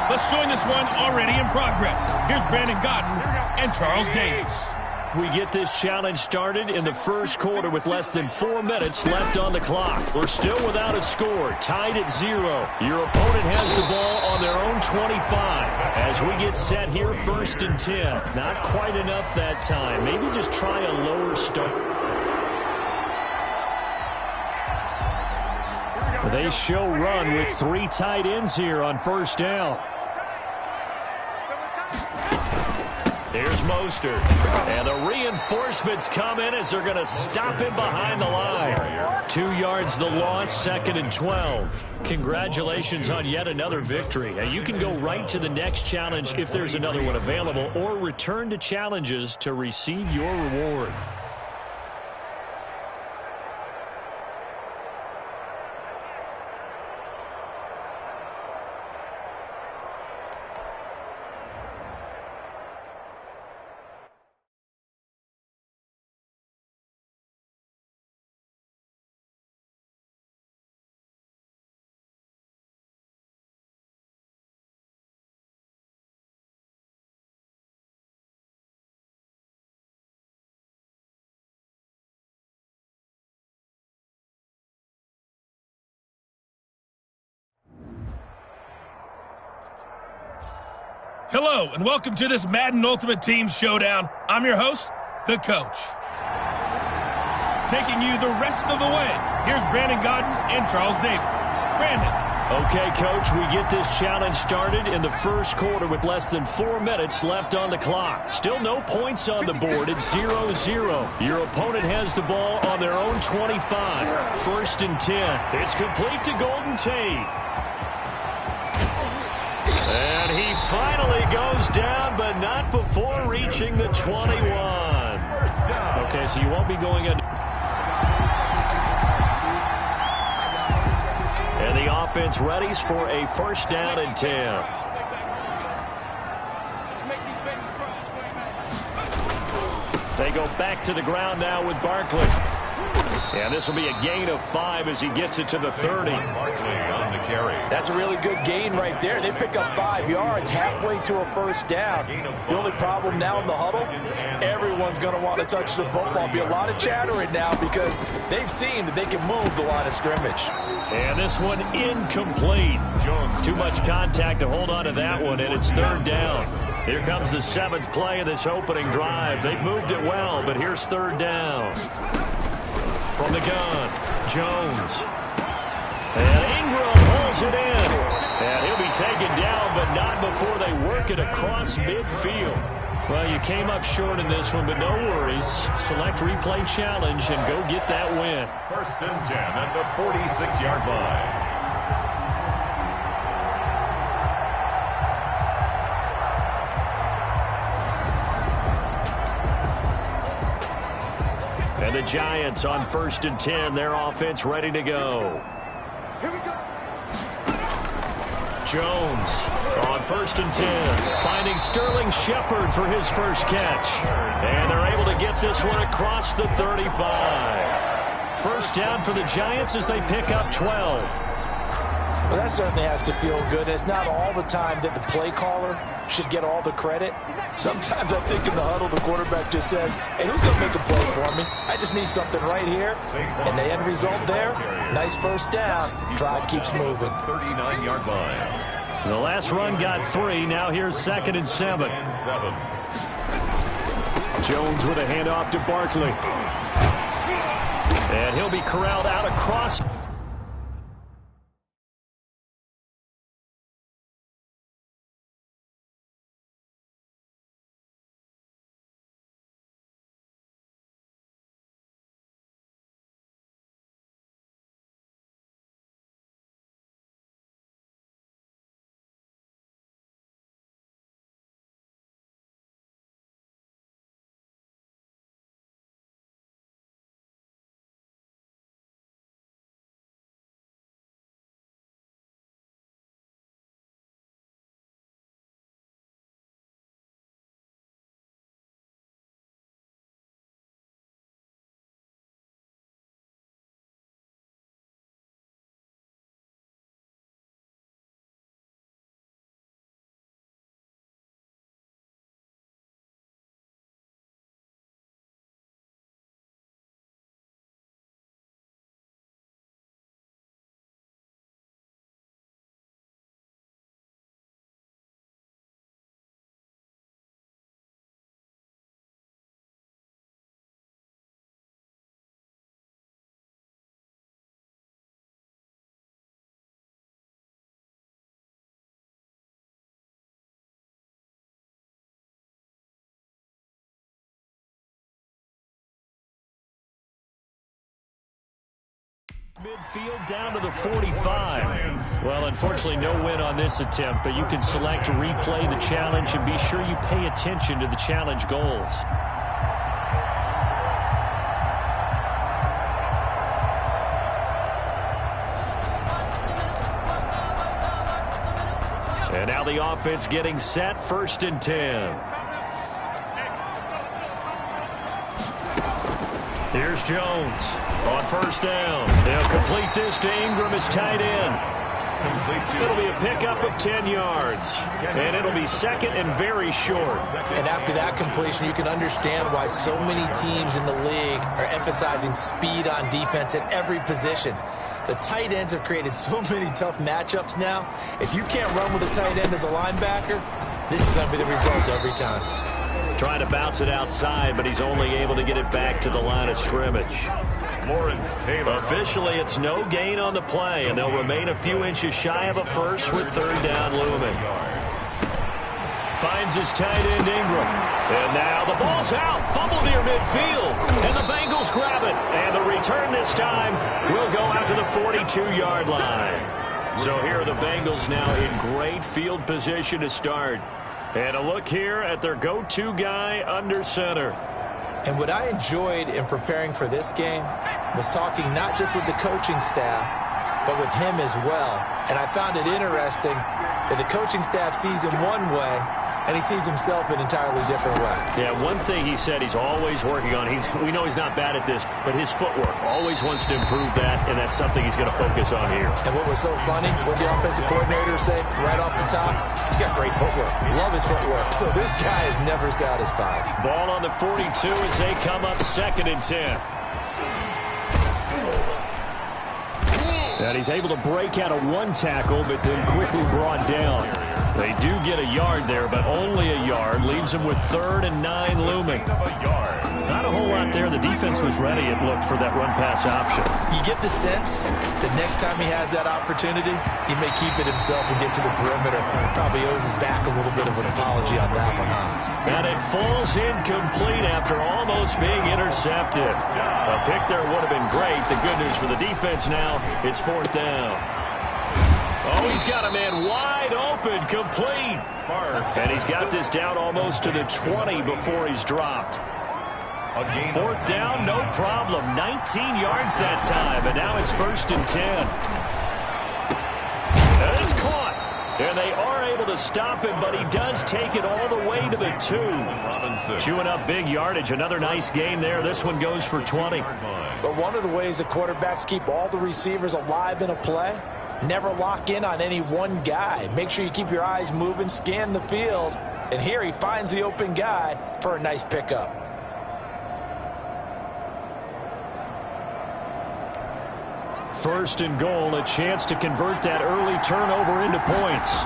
Let's join this one already in progress. Here's Brandon Godden and Charles Davis. We get this challenge started in the first quarter with less than 4 minutes left on the clock. We're still without a score, tied at 0. Your opponent has the ball on their own 25. As we get set here, 1st and 10. Not quite enough that time. Maybe just try a lower start. They show run with 3 tight ends here on 1st down. Here's Mostert. And the reinforcements come in as they're going to stop him behind the line. 2 yards the loss, 2nd and 12. Congratulations on yet another victory. Now you can go right to the next challenge if there's another one available, or return to challenges to receive your reward. Hello, and welcome to this Madden Ultimate Team Showdown. I'm your host, the coach. Taking you the rest of the way, here's Brandon Godden and Charles Davis. Brandon. Okay, Coach, we get this challenge started in the first quarter with less than 4 minutes left on the clock. Still no points on the board. It's 0-0. Your opponent has the ball on their own 25. 1st and 10. It's complete to Golden Tate. And he finally goes down, but not before reaching the 21. Okay, so you won't be going in. And the offense readies for a 1st down and 10. They go back to the ground now with Barkley. And this will be a gain of 5 as he gets it to the 30. That's a really good gain right there. They pick up 5 yards halfway to a 1st down. The only problem now in the huddle, everyone's going to want to touch the football. Be a lot of chattering now because they've seen that they can move the line of scrimmage. And this one incomplete. Too much contact to hold on to that one, and it's 3rd down. Here comes the 7th play of this opening drive. They've moved it well, but here's 3rd down. From the gun, Jones. And Ingram pulls it in. And he'll be taken down, but not before they work it across midfield. Well, you came up short in this one, but no worries. Select replay challenge and go get that win. 1st and 10 at the 46-yard line. And the Giants on 1st and 10, their offense ready to go. Here we go. Jones on 1st and 10, finding Sterling Shepard for his first catch. And they're able to get this one across the 35. 1st down for the Giants as they pick up 12. Well, that certainly has to feel good. It's not all the time that the play caller should get all the credit. Sometimes I think in the huddle, the quarterback just says, hey, who's going to make a play for me? I just need something right here. And the end result there, nice 1st down. Drive keeps moving. 39-yard line. The last run got 3. Now here's 2nd and 7. Jones with a handoff to Barkley. And he'll be corralled out across. Midfield down to the 45. Well, unfortunately, no win on this attempt, but you can select to replay the challenge and be sure you pay attention to the challenge goals. And now the offense getting set, 1st and 10. Here's Jones on 1st down. They'll complete this to Ingram as tight end. It'll be a pickup of 10 yards. And it'll be 2nd and very short. And after that completion, you can understand why so many teams in the league are emphasizing speed on defense at every position. The tight ends have created so many tough matchups now. If you can't run with a tight end as a linebacker, this is going to be the result every time. Trying to bounce it outside, but he's only able to get it back to the line of scrimmage. Lawrence Taylor. Officially, it's no gain on the play, and they'll remain a few inches shy of a first with 3rd down looming. Finds his tight end Ingram. And now the ball's out. Fumble near midfield. And the Bengals grab it. And the return this time will go out to the 42-yard line. So here are the Bengals now in great field position to start. And a look here at their go-to guy under center. And what I enjoyed in preparing for this game was talking not just with the coaching staff, but with him as well. And I found it interesting that the coaching staff sees him one way, and he sees himself an entirely different way. Yeah, one thing he said he's always working on, we know he's not bad at this, but his footwork, always wants to improve that, and that's something he's going to focus on here. And what was so funny, what the offensive coordinator say right off the top, he's got great footwork. Love his footwork. So this guy is never satisfied. Ball on the 42 as they come up 2nd and 10. And he's able to break out of one tackle, but then quickly brought down. They do get a yard there, but only a yard. Leaves him with 3rd and 9 looming. Not a whole lot there. The defense was ready, it looked, for that run-pass option. You get the sense that next time he has that opportunity, he may keep it himself and get to the perimeter. Probably owes his back a little bit of an apology on that one, huh? And it falls incomplete after almost being intercepted. A pick there would have been great. The good news for the defense now, it's 4th down. Oh, he's got a man wide open, complete. And he's got this down almost to the 20 before he's dropped. 4th down, no problem. 19 yards that time, and now it's 1st and 10. And it's caught. And they are able to stop him, but he does take it all the way to the 2. Chewing up big yardage. Another nice gain there. This one goes for 20. But one of the ways the quarterbacks keep all the receivers alive in a play, never lock in on any one guy. Make sure you keep your eyes moving, scan the field. And here he finds the open guy for a nice pickup. First and goal, a chance to convert that early turnover into points.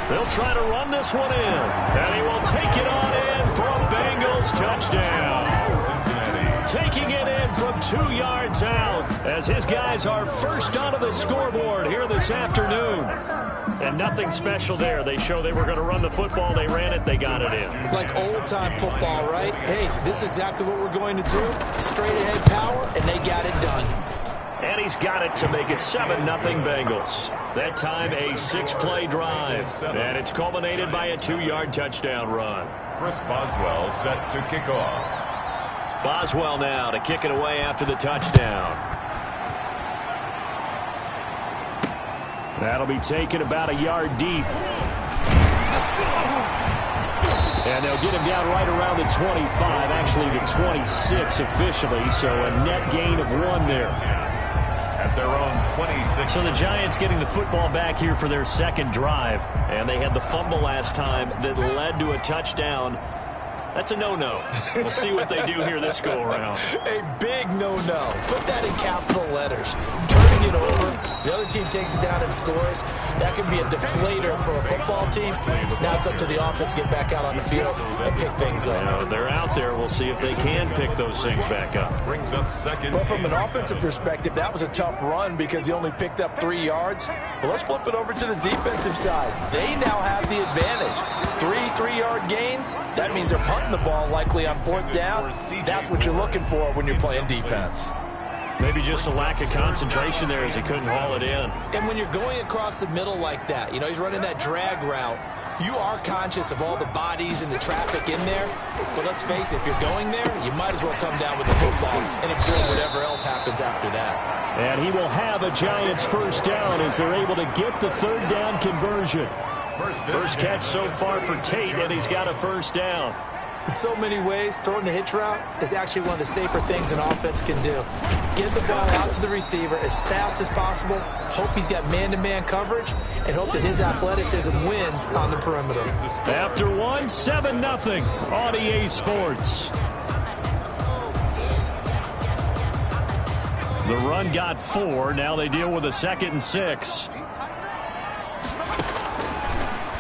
They'll try to run this one in, and he will take it on in for a Bengals touchdown. Taking it in from 2 yards out as his guys are first onto the scoreboard here this afternoon. And nothing special there. They show they were going to run the football. They ran it. They got it in. Like old-time football, right? Hey, this is exactly what we're going to do. Straight ahead power, and they got it done. And he's got it to make it 7-0 Bengals. That time a 6-play drive. And it's culminated by a 2-yard touchdown run. Chris Boswell set to kick off. Boswell now to kick it away after the touchdown. That'll be taken about a yard deep. And they'll get him down right around the 25, actually the 26 officially, so a net gain of 1 there. At their own 26. So the Giants getting the football back here for their 2nd drive, and they had the fumble last time that led to a touchdown. That's a no-no. We'll see what they do here this go-around. A big no-no. Put that in capital letters. Turning it over, the other team takes it down and scores. That can be a deflator for a football team. Now it's up to the offense to get back out on the field and pick things up. They're out there. We'll see if they can pick those things back up. Brings up 2nd. Well, from an offensive perspective, that was a tough run because he only picked up 3 yards. But let's flip it over to the defensive side. They now have the advantage. 3 3-yard gains. That means they're punting the ball likely on 4th down. That's what you're looking for when you're playing defense. Maybe just a lack of concentration there as he couldn't haul it in. And when you're going across the middle like that, you know, he's running that drag route, you are conscious of all the bodies and the traffic in there. But let's face it, if you're going there, you might as well come down with the football and absorb whatever else happens after that. And he will have a Giants first down as they're able to get the third down conversion. First catch so far for Tate, and he's got a first down. In so many ways, throwing the hitch route is actually one of the safer things an offense can do. Get the ball out to the receiver as fast as possible, hope he's got man-to-man coverage, and hope that his athleticism wins on the perimeter. After one, 7-0 on EA Sports. The run got 4. Now they deal with a 2nd and 6.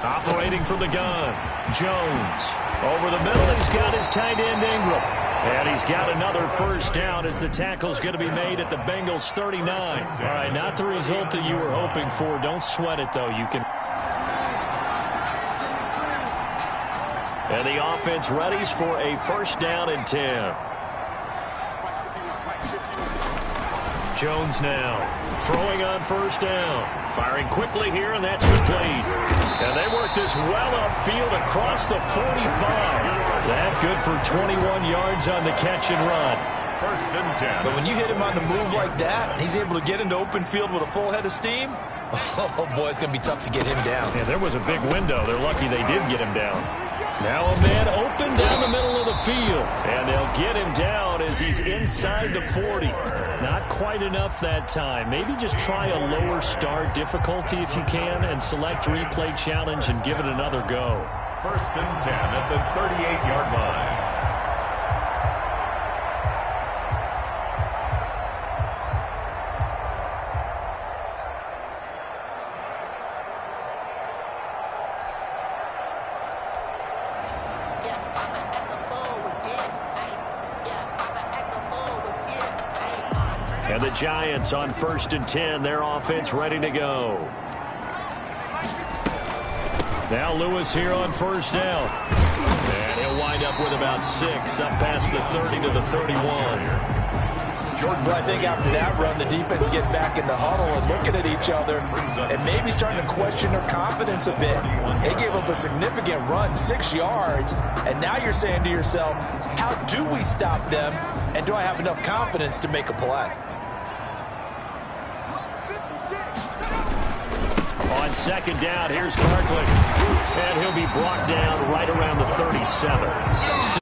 Operating from the gun, Jones. Over the middle, he's got his tight end Ingram. And he's got another first down as the tackle's going to be made at the Bengals 39. All right, not the result that you were hoping for. Don't sweat it, though. You can. And the offense readies for a first down and 10. Jones now throwing on first down. Firing quickly here, and that's complete. And they work this well upfield across the 45. That good for 21 yards on the catch and run. First and 10. But when you hit him on the move like that, and he's able to get into open field with a full head of steam, oh boy, it's going to be tough to get him down. Yeah, there was a big window. They're lucky they did get him down. Now a man open down the middle of the field. And they'll get him down as he's inside the 40. Not quite enough that time. Maybe just try a lower start difficulty if you can and select replay challenge and give it another go. First and 10 at the 38-yard line. And the Giants on first and 10, their offense ready to go. Now Lewis here on first down. And he'll wind up with about 6, up past the 30 to the 31. Well, I think after that run, the defense get back in the huddle and looking at each other and maybe starting to question their confidence a bit. They gave up a significant run, 6 yards, and now you're saying to yourself, how do we stop them, and do I have enough confidence to make a play? On second down, here's Barkley. And he'll be brought down right around the 37.